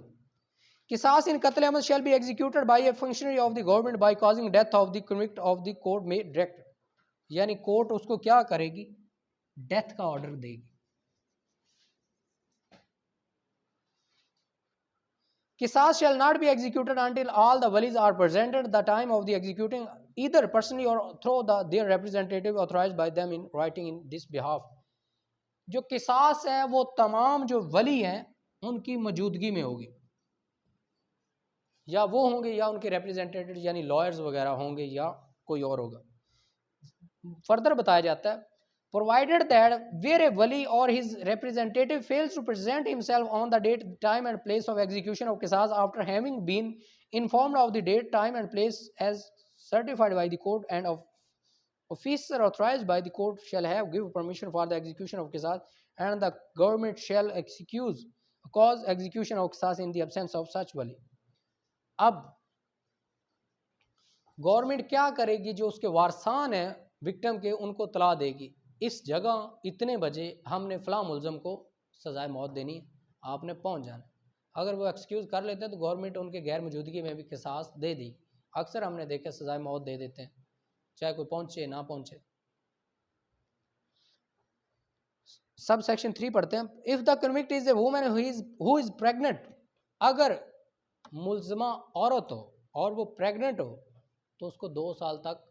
qisas in qatl amd shall be executed by a functionary of the government by causing death of the convict of the court में डायरेक्ट, यानी कोर्ट उसको क्या करेगी? डेथ का ऑर्डर देगी। Qisas shall not be executed until all the walis are present at the time of the executing, either personally or through their representative authorized by them in writing in this behalf. जो किसास है वो तमाम जो वली हैं उनकी मौजूदगी में होगी, या वो होंगे या उनके रिप्रेजेंटेटिव यानी लॉयर्स वगैरह होंगे या कोई और होगा। फर्दर बताया जाता है provided that where a wali or his representative fails to present himself on the date, time and place of execution of qisas after having been informed of the date, time and place as certified by the court, and of officer authorized by the court shall have give permission for the execution of qisas, and the government shall excuse cause execution of qisas in the absence of such wali. अब government क्या करेगी? जो उसके वारसान है victim के, उनको तला देगी, इस जगह इतने बजे हमने फ़लाँ मुलज़म को सज़ाए मौत देनी है, आपने पहुंच जाना। अगर वो एक्सक्यूज़ कर लेते हैं तो गवर्नमेंट उनके गैर मौजूदगी में भी किसास दे दी। अक्सर हमने देखा सज़ाए मौत दे देते हैं, चाहे कोई पहुंचे ना पहुंचे। सब सेक्शन 3 पढ़ते हैं। If the convict is a woman who is pregnant, अगर मुलज़मा औरत हो और वो प्रेग्नेंट हो तो उसको 2 साल तक,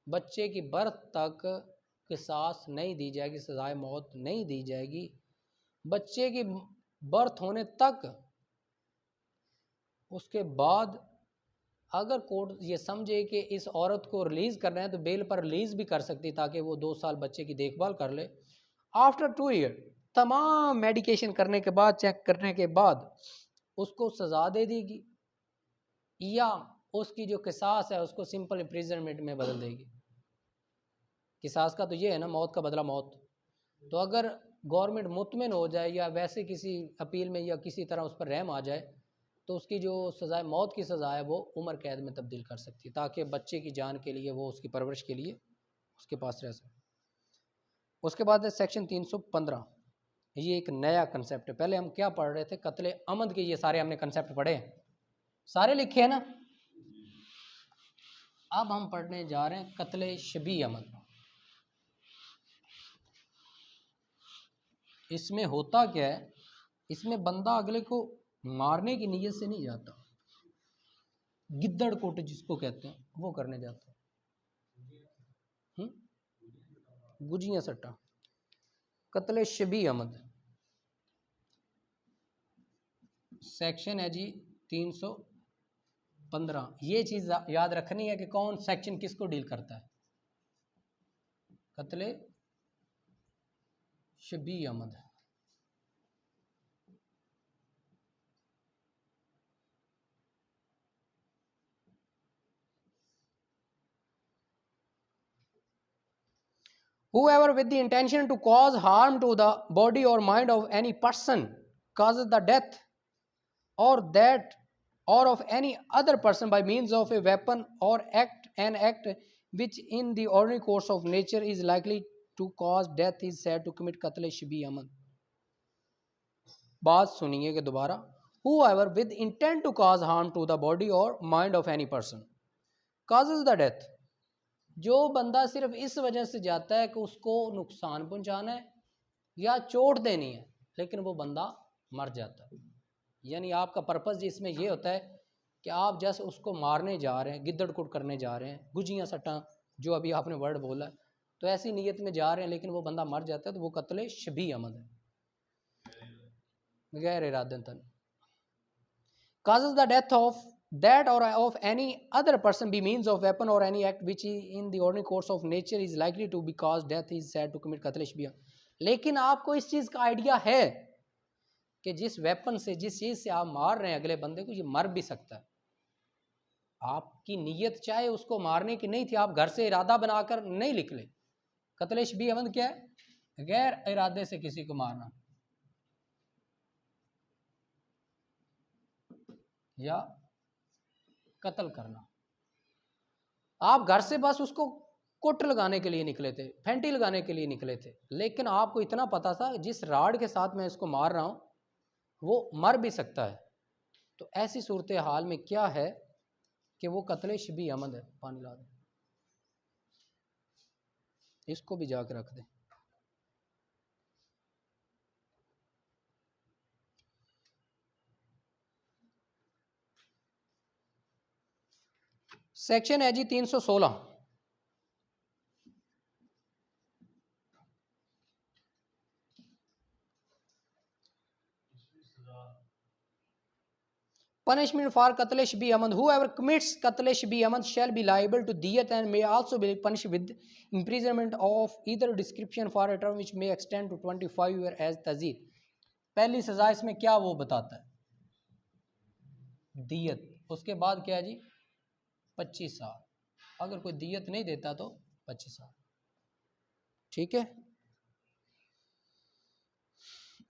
बच्चे की बर्थ तक किसास नहीं दी जाएगी, सज़ाए मौत नहीं दी जाएगी। बच्चे की बर्थ होने तक, उसके बाद अगर कोर्ट ये समझे कि इस औरत को रिलीज़ करना है तो बेल पर रिलीज़ भी कर सकती, ताकि वो 2 साल बच्चे की देखभाल कर ले। आफ्टर 2 ईयर तमाम मेडिकेशन करने के बाद, चेक करने के बाद उसको सज़ा दे देगी, या उसकी जो किसास है उसको सिंपल इम्प्रिजनमेंट में बदल देगी। किसास का तो ये है ना, मौत का बदला मौत। तो अगर गवर्नमेंट मुतमिन हो जाए या वैसे किसी अपील में या किसी तरह उस पर रहम आ जाए तो उसकी जो सज़ा मौत की सज़ा है वो उम्र कैद में तब्दील कर सकती है, ताकि बच्चे की जान के लिए, वो उसकी परवरिश के लिए उसके पास रह सके। उसके बाद है सेक्शन 315। ये एक नया कंसेप्ट है। पहले हम क्या पढ़ रहे थे? कत्ले अमद के ये सारे हमने कंसेप्ट पढ़े हैं, सारे लिखे हैं ना। अब हम पढ़ने जा रहे हैं कत्ले शबी अमद। इसमें होता क्या है? इसमें बंदा अगले को मारने की नीयत से नहीं जाता, गिद्दड़ कोट जिसको कहते हैं वो करने जाता है। गुजियाँ सट्टा, कत्ले शबी अमद सेक्शन है जी 315। ये चीज़ याद रखनी है कि कौन सेक्शन किसको डील करता है। कत्ले शबी अमद, whoever with the intention to cause harm to the body or mind of any person causes the death or that or of any other person by means of a weapon or an act which in the ordinary course of nature is likely to cause death is said to commit qatl shibhi amad। बात सुनिए कि दोबारा, whoever with intent to cause harm to the body or mind of any person causes the death, जो बंदा सिर्फ इस वजह से जाता है कि उसको नुकसान पहुंचाना है या चोट देनी है, लेकिन वो बंदा मर जाता है। यानी आपका पर्पस इसमें ये होता है कि आप जैसे उसको मारने जा रहे हैं, गिद्दड़ कुट करने जा रहे हैं, गुजियाँ सट्टा जो अभी आपने वर्ड बोला, तो ऐसी नीयत में जा रहे हैं लेकिन वो बंदा मर जाता है, तो वो कत्ले शबी अमद है, गैर इरादतन। causes the death of that or of any other person by means of weapon or any act which in the ordinary course of nature is likely to be caused death is said to commit qatl shibhi। लेकिन आपको इस चीज़ का idea है कि जिस weapon से, जिस चीज़ से आप मार रहे हैं अगले बंदे को, ये मर भी सकता है। आपकी नीयत चाहे उसको मारने की नहीं थी, आप घर से इरादा बनाकर नहीं निकले। कत्ल शबीह अमद क्या है? गैर इरादे से किसी को मारना या कत्ल करना। आप घर से बस उसको कुट लगाने के लिए निकले थे, फेंटी लगाने के लिए निकले थे, लेकिन आपको इतना पता था जिस राड के साथ मैं इसको मार रहा हूँ वो मर भी सकता है। तो ऐसी सूरत हाल में क्या है कि वो कत्ल शबीह अमद है। पानी ला दे, इसको भी जाकर रख दे। सेक्शन है जी 316। Punishment for Qatl Shibih Ahmad. Whoever commits Qatl Shibih Ahmad shall be liable to diyat and may also be punished with imprisonment of either description for a term which may extend to 25 years as तज़ीर। पहली सज़ा इसमें क्या वो बताता है? दियत। उसके बाद क्या है जी? 25 साल। अगर कोई दियत नहीं देता तो 25 साल। ठीक है।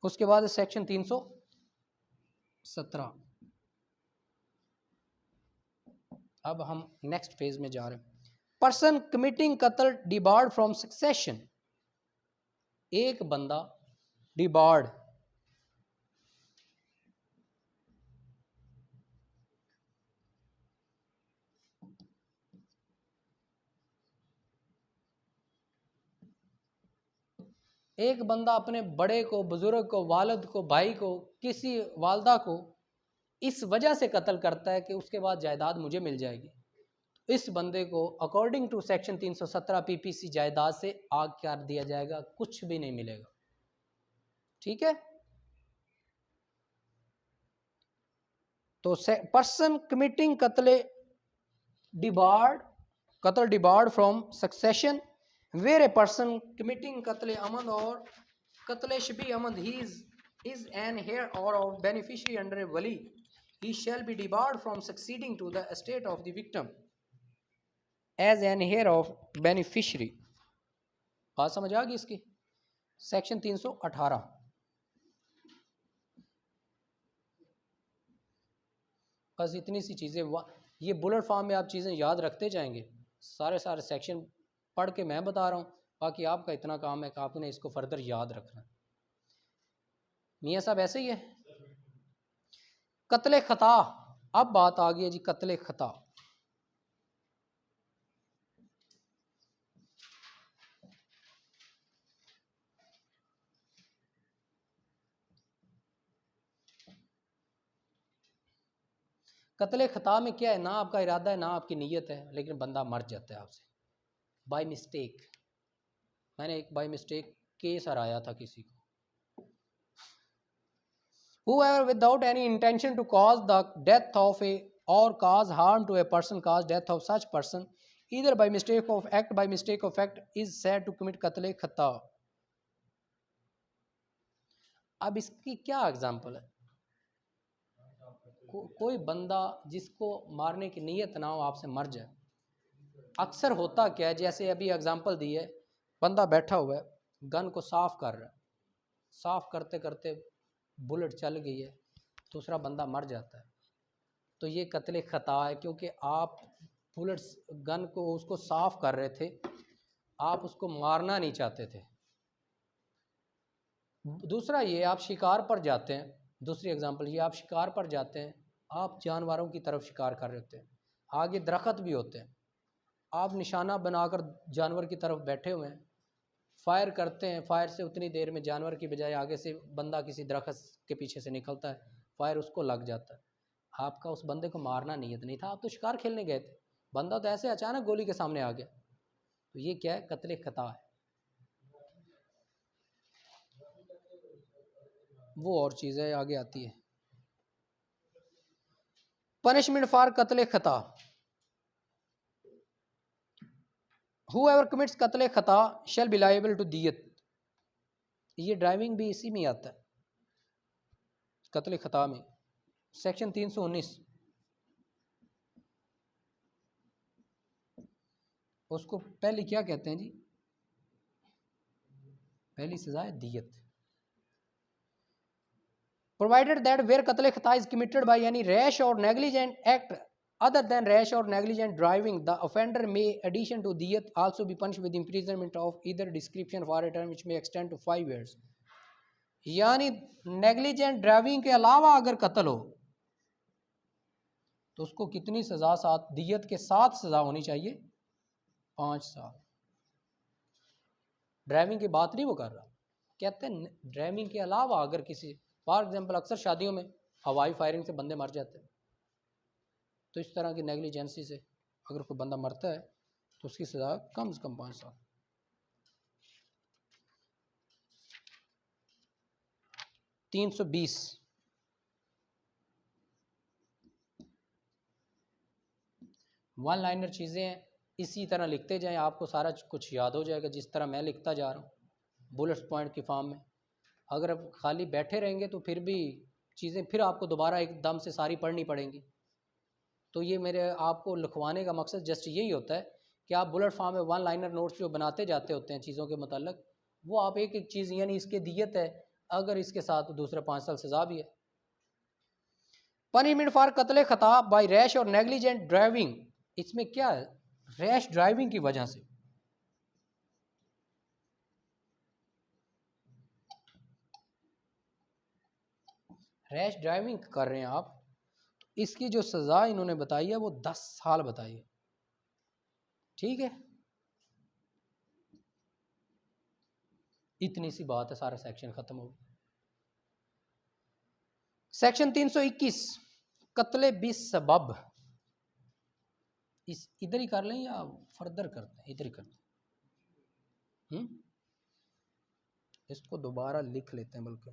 उसके बाद सेक्शन 317। अब हम नेक्स्ट फेज में जा रहे हैं। पर्सन कमिटिंग कत्ल डिबार्ड फ्रॉम सक्सेशन। एक बंदा डिबार्ड, एक बंदा अपने बड़े को, बुजुर्ग को, वालिद को, भाई को, किसी वालदा को इस वजह से कत्ल करता है कि उसके बाद जायदाद मुझे मिल जाएगी। इस बंदे को अकॉर्डिंग टू सेक्शन 317 पीपीसी जायदाद से आग कर दिया जाएगा, कुछ भी नहीं मिलेगा। ठीक है। तो पर्सन कमिटिंग कत्ल debarred from succession where a person committing qatl amad or qatl shibih amad is an heir or of beneficiary under a wali, he shall be debarred from succeeding to the estate of the victim as an heir of beneficiary। बात समझ आ गई इसकी? Section 318। बस इतनी सी चीज़ें, ये bullet form में आप चीज़ें याद रखते जाएंगे। सारे सेक्शन पढ़ के मैं बता रहा हूँ, बाकी आपका इतना काम है कि आपने इसको फर्दर याद रखना। मियाँ साहब ऐसे ही है। कत्ल खता। अब बात आ गई है जी कत्ल खता। कत्ल खता में क्या है? ना आपका इरादा है, ना आपकी नीयत है, लेकिन बंदा मर जाता है आपसे बाय मिस्टेक। मैंने एक बाय मिस्टेक केस हराया था किसी को। Whoever without any intention to cause the death of a or cause harm to a person cause death of such person either by mistake of act is said to commit कत्ल खता। अब इसकी क्या example है? कोई बंदा जिसको मारने की नीयत ना हो आपसे मर जाए। अक्सर होता क्या है, जैसे अभी एग्जाम्पल दी है, बंदा बैठा हुआ है, गन को साफ कर रहा है, साफ करते करते बुलेट चल गई है, दूसरा बंदा मर जाता है, तो ये कत्ल खता है, क्योंकि आप बुलेट गन को उसको साफ कर रहे थे, आप उसको मारना नहीं चाहते थे। दूसरा ये, आप शिकार पर जाते हैं, दूसरी एग्जांपल ये, आप शिकार पर जाते हैं, आप जानवरों की तरफ शिकार कर रहे होते हैं, आगे दरख्त भी होते हैं, आप निशाना बनाकर जानवर की तरफ बैठे हुए हैं, फायर करते हैं, फायर से उतनी देर में जानवर की बजाय आगे से बंदा किसी दरख्त के पीछे से निकलता है, फायर उसको लग जाता है। आपका उस बंदे को मारना नीयत नहीं था, आप तो शिकार खेलने गए थे, बंदा तो ऐसे अचानक गोली के सामने आ गया, तो ये क्या है? कत्ल खता है। वो और चीज़ें आगे आती है। पनिशमेंट फॉर कत्ल खता। Whoever commits कत्ल खता shall be liable to diyat। ये ड्राइविंग भी इसी में आता है, कत्ल खता में। सेक्शन 319, उसको पहले क्या कहते हैं जी? पहली सजा है दियत। Provided that where qatl khata is committed by any rash or negligent act other than rash or negligent driving, the offender may addition to diyat also be punished with imprisonment of either description for a term which may extend to 5 years। यानी negligent driving के अलावा अगर कत्ल हो तो उसको कितनी सजा? साथ, दियत के साथ सजा होनी चाहिए 5 साल। ड्राइविंग की बात नहीं वो कर रहा, कहते हैं ड्राइविंग के अलावा अगर किसी, फॉर एग्जाम्पल अक्सर शादियों में हवाई फायरिंग से बंदे मर जाते हैं, तो इस तरह की नेग्लिजेंसी से अगर कोई बंदा मरता है तो उसकी सज़ा कम से कम 5 साल। 320 वन लाइनर चीज़ें हैं, इसी तरह लिखते जाएं, आपको सारा कुछ याद हो जाएगा जिस तरह मैं लिखता जा रहा हूँ बुलेट्स पॉइंट की फॉर्म में। अगर आप खाली बैठे रहेंगे तो फिर भी चीज़ें फिर आपको दोबारा एकदम से सारी पढ़नी पड़ेंगी। तो ये मेरे आपको लिखवाने का मकसद जस्ट यही होता है कि आप बुलेट फॉर्म में वन लाइनर नोट्स जो बनाते जाते होते हैं चीज़ों के मतलब, वो आप एक एक चीज़, यानी इसके दियत है, अगर इसके साथ दूसरे 5 साल सजा भी है। पनिशमेंट फॉर कत्ल खता bye rash or negligent driving, इसमें क्या है? रैश ड्राइविंग की वजह से, रैश ड्राइविंग कर रहे हैं आप, इसकी जो सज़ा इन्होंने बताई है वो 10 साल बताई है। ठीक है, इतनी सी बात है, सारा सेक्शन खत्म हो गया। सेक्शन 321 कत्ले बिस सबब, इस इधर ही कर लें या फर्दर करते हैं? इधर ही करते हैं। इसको दोबारा लिख लेते हैं बल्कि,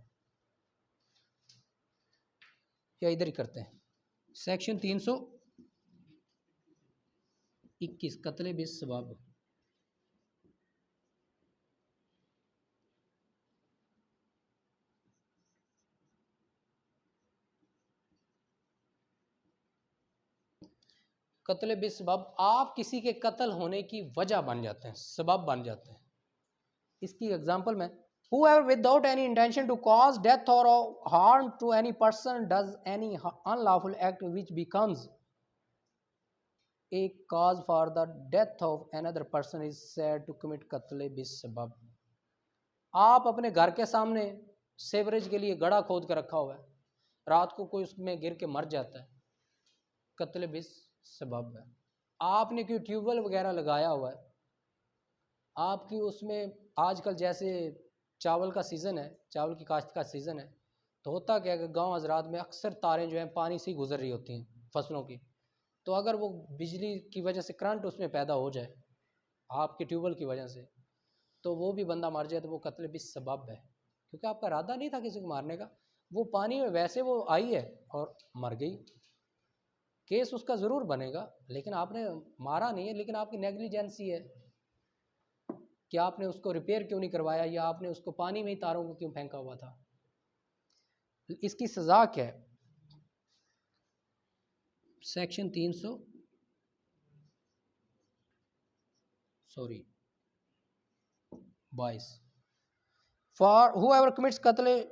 या इधर ही करते हैं। सेक्शन 321 कत्ले बिस सबब, कत्ल बिस सबब, आप किसी के कत्ल होने की वजह बन जाते हैं, सबब बन जाते हैं। इसकी एग्जांपल में, whoever without any intention to cause death or harm to any person does any unlawful act which becomes a cause for the death of another person is said to commit कत्ल बिस सबब। आप अपने घर के सामने sewerage के लिए गड्ढा खोद कर रखा हुआ है, रात को कोई उसमें गिर के मर जाता है, कत्ल बिस सबब है। आपने कोई ट्यूबवेल वगैरह लगाया हुआ है, आपकी उसमें आजकल जैसे चावल का सीज़न है, चावल की काश्त का सीज़न है, तो होता क्या है कि गांव हजरात में अक्सर तारें जो हैं पानी से ही गुजर रही होती हैं फसलों की, तो अगर वो बिजली की वजह से करंट उसमें पैदा हो जाए आपके ट्यूबवेल की वजह से, तो वो भी बंदा मर जाए तो वो कत्ल बिस सबब है, क्योंकि आपका इरादा नहीं था किसी को मारने का, वो पानी में वैसे वो आई है और मर गई, केस उसका ज़रूर बनेगा, लेकिन आपने मारा नहीं है, लेकिन आपकी नेग्लिजेंसी है कि आपने उसको रिपेयर क्यों नहीं करवाया, या आपने उसको पानी में ही तारों को क्यों फेंका हुआ था। इसकी सज़ा क्या है? सेक्शन 22 फॉर हुएवर कमिट्स कत्ल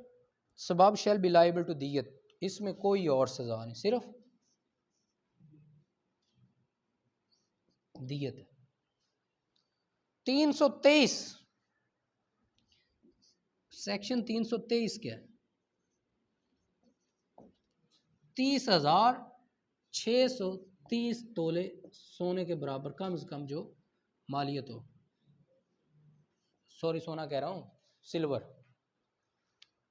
सबब शैल बी लायबल टू दियत, इसमें कोई और सज़ा नहीं, सिर्फ दियत है। 323 सेक्शन 323 क्या है? 30,630 तोले सोने के बराबर कम से कम जो मालियत हो, सॉरी सोना कह रहा हूँ, सिल्वर,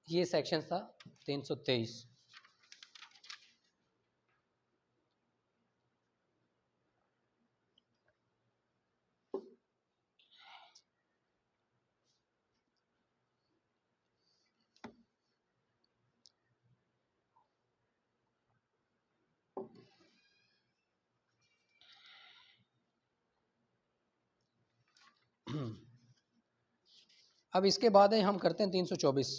ये सेक्शन था 323। अब इसके बाद हम करते हैं 324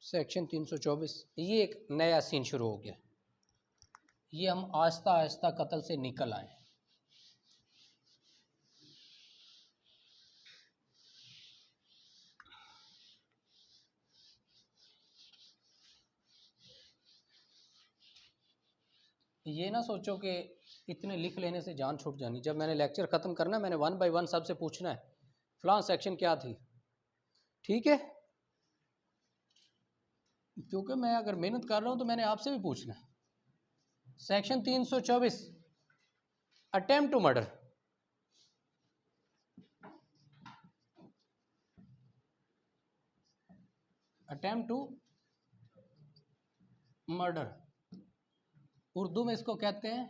सेक्शन 324। ये एक नया सीन शुरू हो गया। ये हम आहिस्ता आहिस्ता कत्ल से निकल आए। ये ना सोचो कि इतने लिख लेने से जान छूट जानी। जब मैंने लेक्चर ख़त्म करना मैंने 1 बाय 1 सबसे पूछना है फलां सेक्शन क्या थी, ठीक है? क्योंकि मैं अगर मेहनत कर रहा हूँ तो मैंने आपसे भी पूछना है। Section 324 attempt to murder. Attempt to murder Urdu में इसको कहते हैं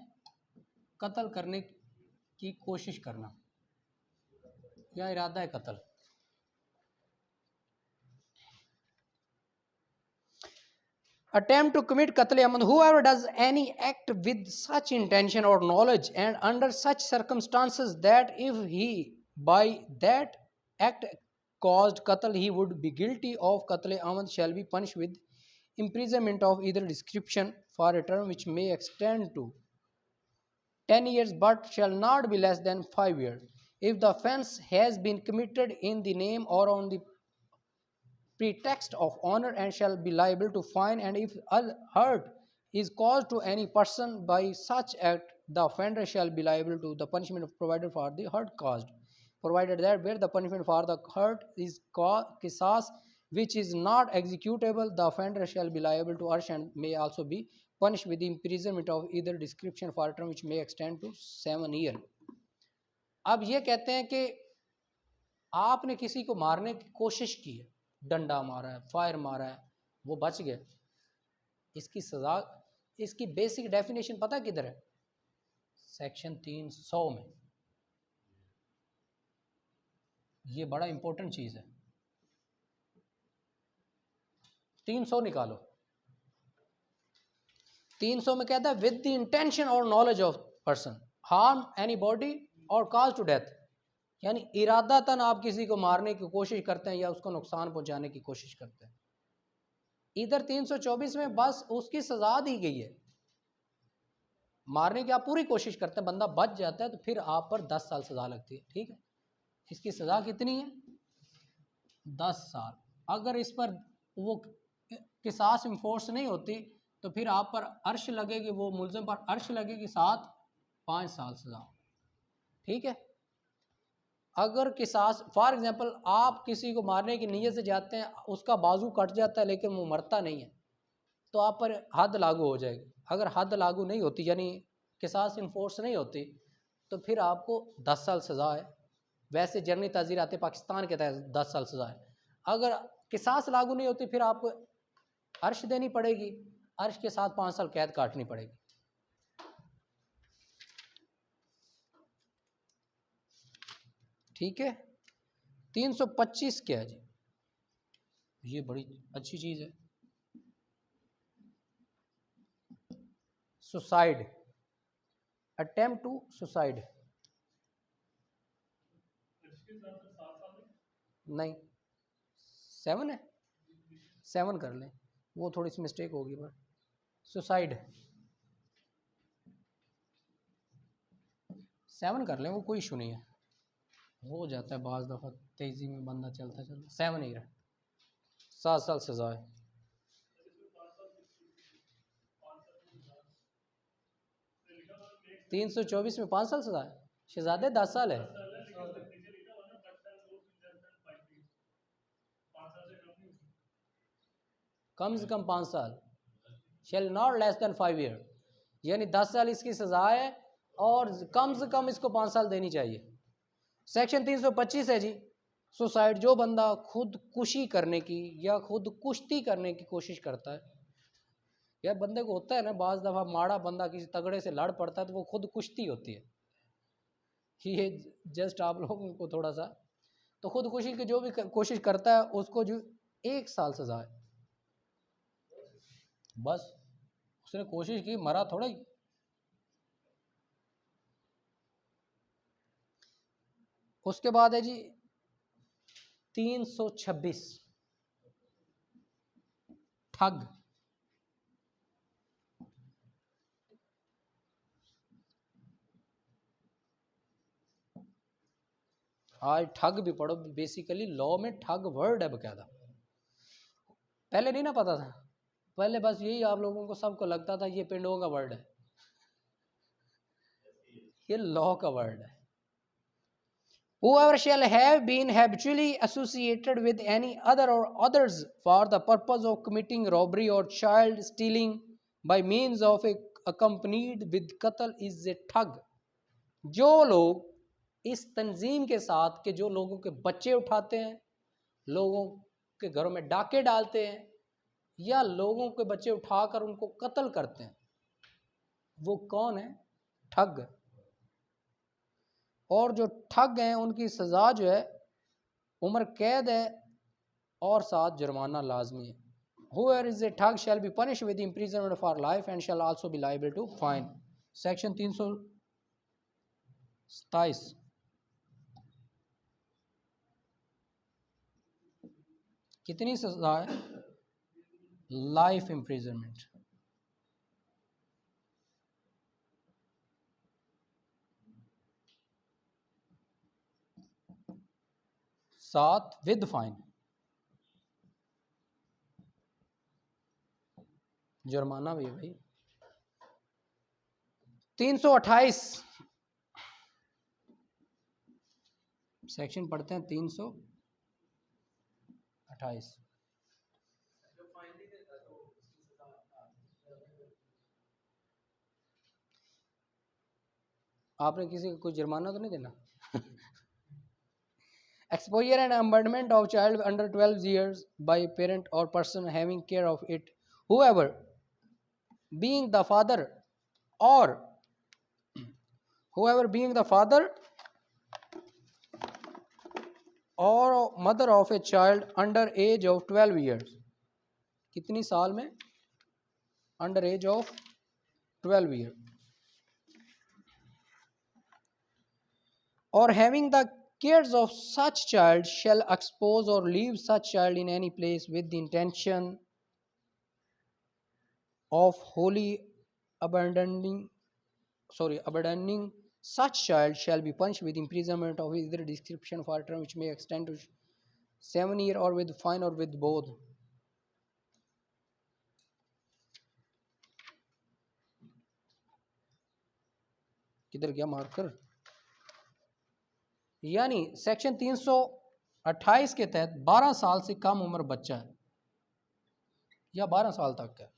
कत्ल करने की कोशिश करना या इरादा है कत्ल। Attempt to commit qatl amd, whoever does any act with such intention or knowledge and under such circumstances that if he by that act caused qatl he would be guilty of qatl amd shall be punished with imprisonment of either description for a term which may extend to 10 years but shall not be less than 5 years if the offence has been committed in the name or on the pretext of honor and shall be liable to fine, and if hurt is caused to any person by such act the offender shall be liable to the punishment provided for the hurt caused, provided that where the punishment for the hurt is qisas which is not executable the offender shall be liable to arsh and may also be punished with the imprisonment of either description for a term which may extend to 7 years। अब ये कहते हैं कि आपने किसी को मारने की कोशिश की है, डंडा मारा है, फायर मारा है, वो बच गया, इसकी सज़ा, इसकी बेसिक डेफिनेशन पता किधर है? सेक्शन 300 में। ये बड़ा इंपॉर्टेंट चीज़ है। 300 निकालो। 300 में कहता है विद द इंटेंशन और knowledge of person harm any body और कॉज टू डेथ, यानी इरादतन आप किसी को मारने की कोशिश करते हैं या उसको नुकसान पहुंचाने की कोशिश करते हैं। इधर 324 में बस उसकी सजा दी गई है, मारने की आप पूरी कोशिश करते हैं, बंदा बच जाता है तो फिर आप पर 10 साल सजा लगती है, ठीक है? इसकी सजा कितनी है? 10 साल। अगर इस पर वो किसास इन्फोर्स नहीं होती तो फिर आप पर अर्श लगेगी, वो मुल्ज़िम पर अर्श लगेगी, साथ 5 साल सजा, ठीक है? अगर किसास फॉर एग्जांपल आप किसी को मारने की नीयत से जाते हैं, उसका बाजू कट जाता है लेकिन वो मरता नहीं है, तो आप पर हद लागू हो जाएगी। अगर हद लागू नहीं होती यानी किसास इन्फोर्स नहीं होती तो फिर आपको 10 साल सज़ा है। वैसे जर्नी ताज़ीरात पाकिस्तान के तहत 10 साल सज़ा है। अगर किसास लागू नहीं होती फिर आपको अर्श देनी पड़ेगी, अर्श के साथ 5 साल कैद काटनी पड़ेगी। ठीक है? 325 क्या है जी? ये बड़ी अच्छी चीज़ है। Suicide, attempt to suicide. नहीं 7 है, 7 कर लें, वो थोड़ी सी मिस्टेक होगी पर सुसाइड 7 कर लें, वो कोई इशू नहीं है, हो जाता है बाज़ दफ़ा तेज़ी में बंदा चलता 7 ही रहा, 7 साल सज़ा है। तीन 324 में 5 साल सज़ा है, शहजादे 10 साल है। कम से कम 5 साल, shall not less than 5 year, यानी 10 साल इसकी सज़ा है और कम से कम इसको 5 साल देनी चाहिए। सेक्शन 325 है जी, सुसाइड, जो बंदा खुदकुशी करने की या खुद कुश्ती करने की कोशिश करता है, यार बंदे को होता है ना बाज़ दफ़ा माड़ा बंदा किसी तगड़े से लड़ पड़ता है तो वो खुद कुश्ती होती है। ये जस्ट आप लोगों को थोड़ा सा, तो खुदकुशी की जो भी कोशिश करता है उसको जो 1 साल सज़ा है, बस उसने कोशिश की, मरा थोड़ा ही। उसके बाद है जी 326 ठग। आज ठग भी पढ़ो, बेसिकली लॉ में ठग वर्ड है बकायदा, पहले नहीं ना पता था, पहले बस यही आप लोगों को सबको लगता था ये पिंडों का वर्ड है, ये लॉ का वर्ड है। Whoever shall have been habitually associated with any other or others for the purpose of committing robbery or child stealing by means of a accompanied with qatl is a ठग। जो लोग इस तंजीम के साथ के जो लोगों के बच्चे उठाते हैं, लोगों के घरों में डाके डालते हैं या लोगों के बच्चे उठाकर उनको कत्ल करते हैं, वो कौन है? ठग। और जो ठग हैं उनकी सज़ा जो है उम्र कैद है और साथ जुर्माना लाजमी है। Whoever is a ठग shall be punished with imprisonment for life and shall also be liable to fine। Section 327 कितनी सजा है? Life imprisonment. साथ विद फाइन, जुर्माना भी है भाई। 328 सेक्शन पढ़ते हैं 328। आपने किसी को कोई जुर्माना तो नहीं देना। Exposure and abandonment of child under 12 years by parent or person having care of it, whoever being the father or mother of a child under age of 12 years। कितनी साल में? Under age of 12 years। or having the cares of such child shall expose or leave such child in any place with the intention of wholly abandoning such child shall be punished with imprisonment of either description for a term which may extend to 7 years or with fine or with both। किधर गया marker? यानी section 328 के तहत 12 साल से कम उम्र बच्चा है या 12 साल तक है,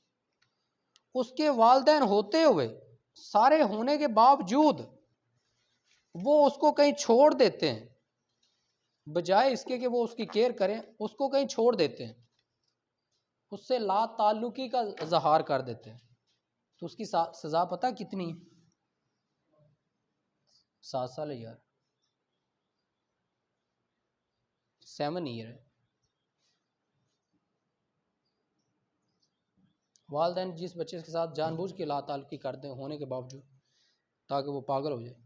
उसके वालिदैन होते हुए, सारे होने के बावजूद वो उसको कहीं छोड़ देते हैं, बजाय इसके कि वो उसकी केयर करें उसको कहीं छोड़ देते हैं, उससे ला ताल्लुकी का इजहार कर देते हैं, तो उसकी सज़ा पता कितनी? 7 साल है यार, 7 ईयर है। वालिदैन जिस बच्चे के साथ जानबूझ के ला ताल्लुकी करते हैं होने के बावजूद, ताकि वो पागल हो जाए।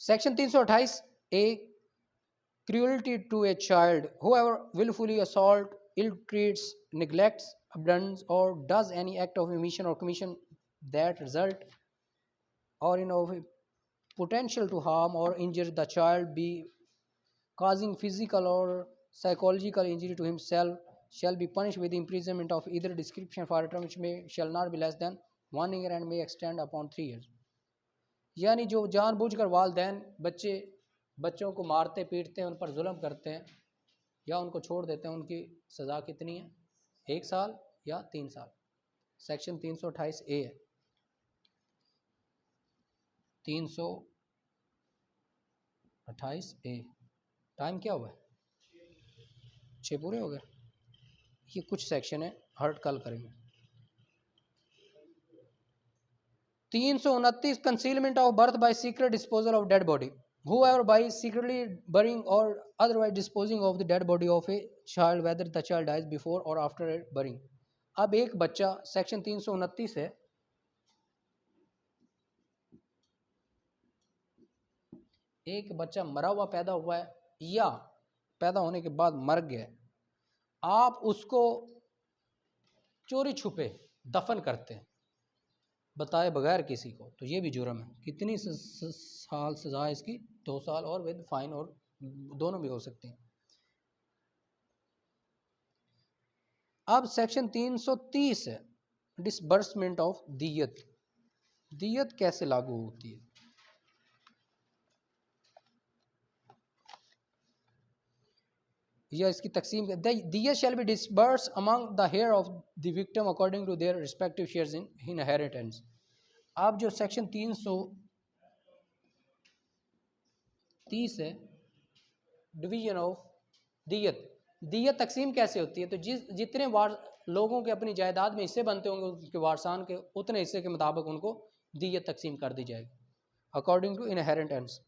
Section 328 A cruelty to a child, whoever willfully assault, ill treats, neglects, abandons or does any act of omission or commission that result or in of potential to harm or injure the child, be causing physical or psychological injury to himself, shall be punished with imprisonment of either description for a term which shall not be less than 1 year and may extend upon 3 years। यानी जो जानबूझकर वालिदैन बच्चों को मारते पीटते हैं, उन पर जुल्म करते हैं या उनको छोड़ देते हैं, उनकी सज़ा कितनी है? 1 साल या 3 साल। सेक्शन 328 ए है। 328 ए। टाइम क्या हुआ है? 6 पूरे हो गए। ये कुछ सेक्शन है, हर्ट कल करेंगे। 329 concealment of birth bye secret disposal of dead body, whoever by secretly burying or otherwise disposing of the dead body of a child whether the child dies before or after burying। अब एक बच्चा, section 329 है, एक बच्चा मरा हुआ पैदा हुआ है या पैदा होने के बाद मर गया, आप उसको चोरी छुपे दफन करते हैं बताए बगैर किसी को, तो ये भी जुर्म है। कितनी साल सज़ा है इसकी? 2 साल और विद फाइन, और दोनों भी हो सकते हैं। अब सेक्शन 330 है, डिसबर्समेंट ऑफ दियत। दियत कैसे लागू होती है? या इसकी तकसीम, diyat shall be disburse among the heir of the victim according to their respective shares in inheritance. अब जो सेक्शन 330 है, डिवीजन ऑफ दियत, दियत तकसीम कैसे होती है? तो जितने लोगों के अपनी जायदाद में हिस्से बनते होंगे उसके वारसान के, उतने हिस्से के मुताबिक उनको दियत तकसीम कर दी जाएगी according to inheritance.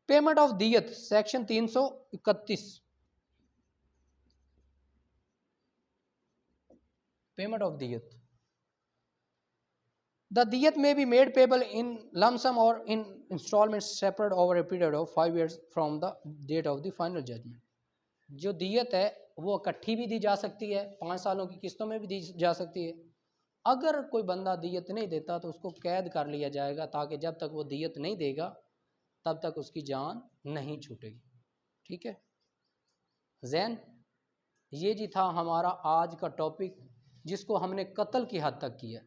Payment of diyat, section 331, payment of diyat. The diyat may be made payable in lump sum or in installments separate over a period of 5 years from the date of the final judgment। जो दियत है वो इकट्ठी भी दी जा सकती है, 5 सालों की किस्तों में भी दी जा सकती है। अगर कोई बंदा दियत नहीं देता तो उसको कैद कर लिया जाएगा, ताकि जब तक वो दियत नहीं देगा तब तक उसकी जान नहीं छूटेगी। ठीक है ज़ैन, ये जी था हमारा आज का टॉपिक, जिसको हमने कत्ल की हद तक किया।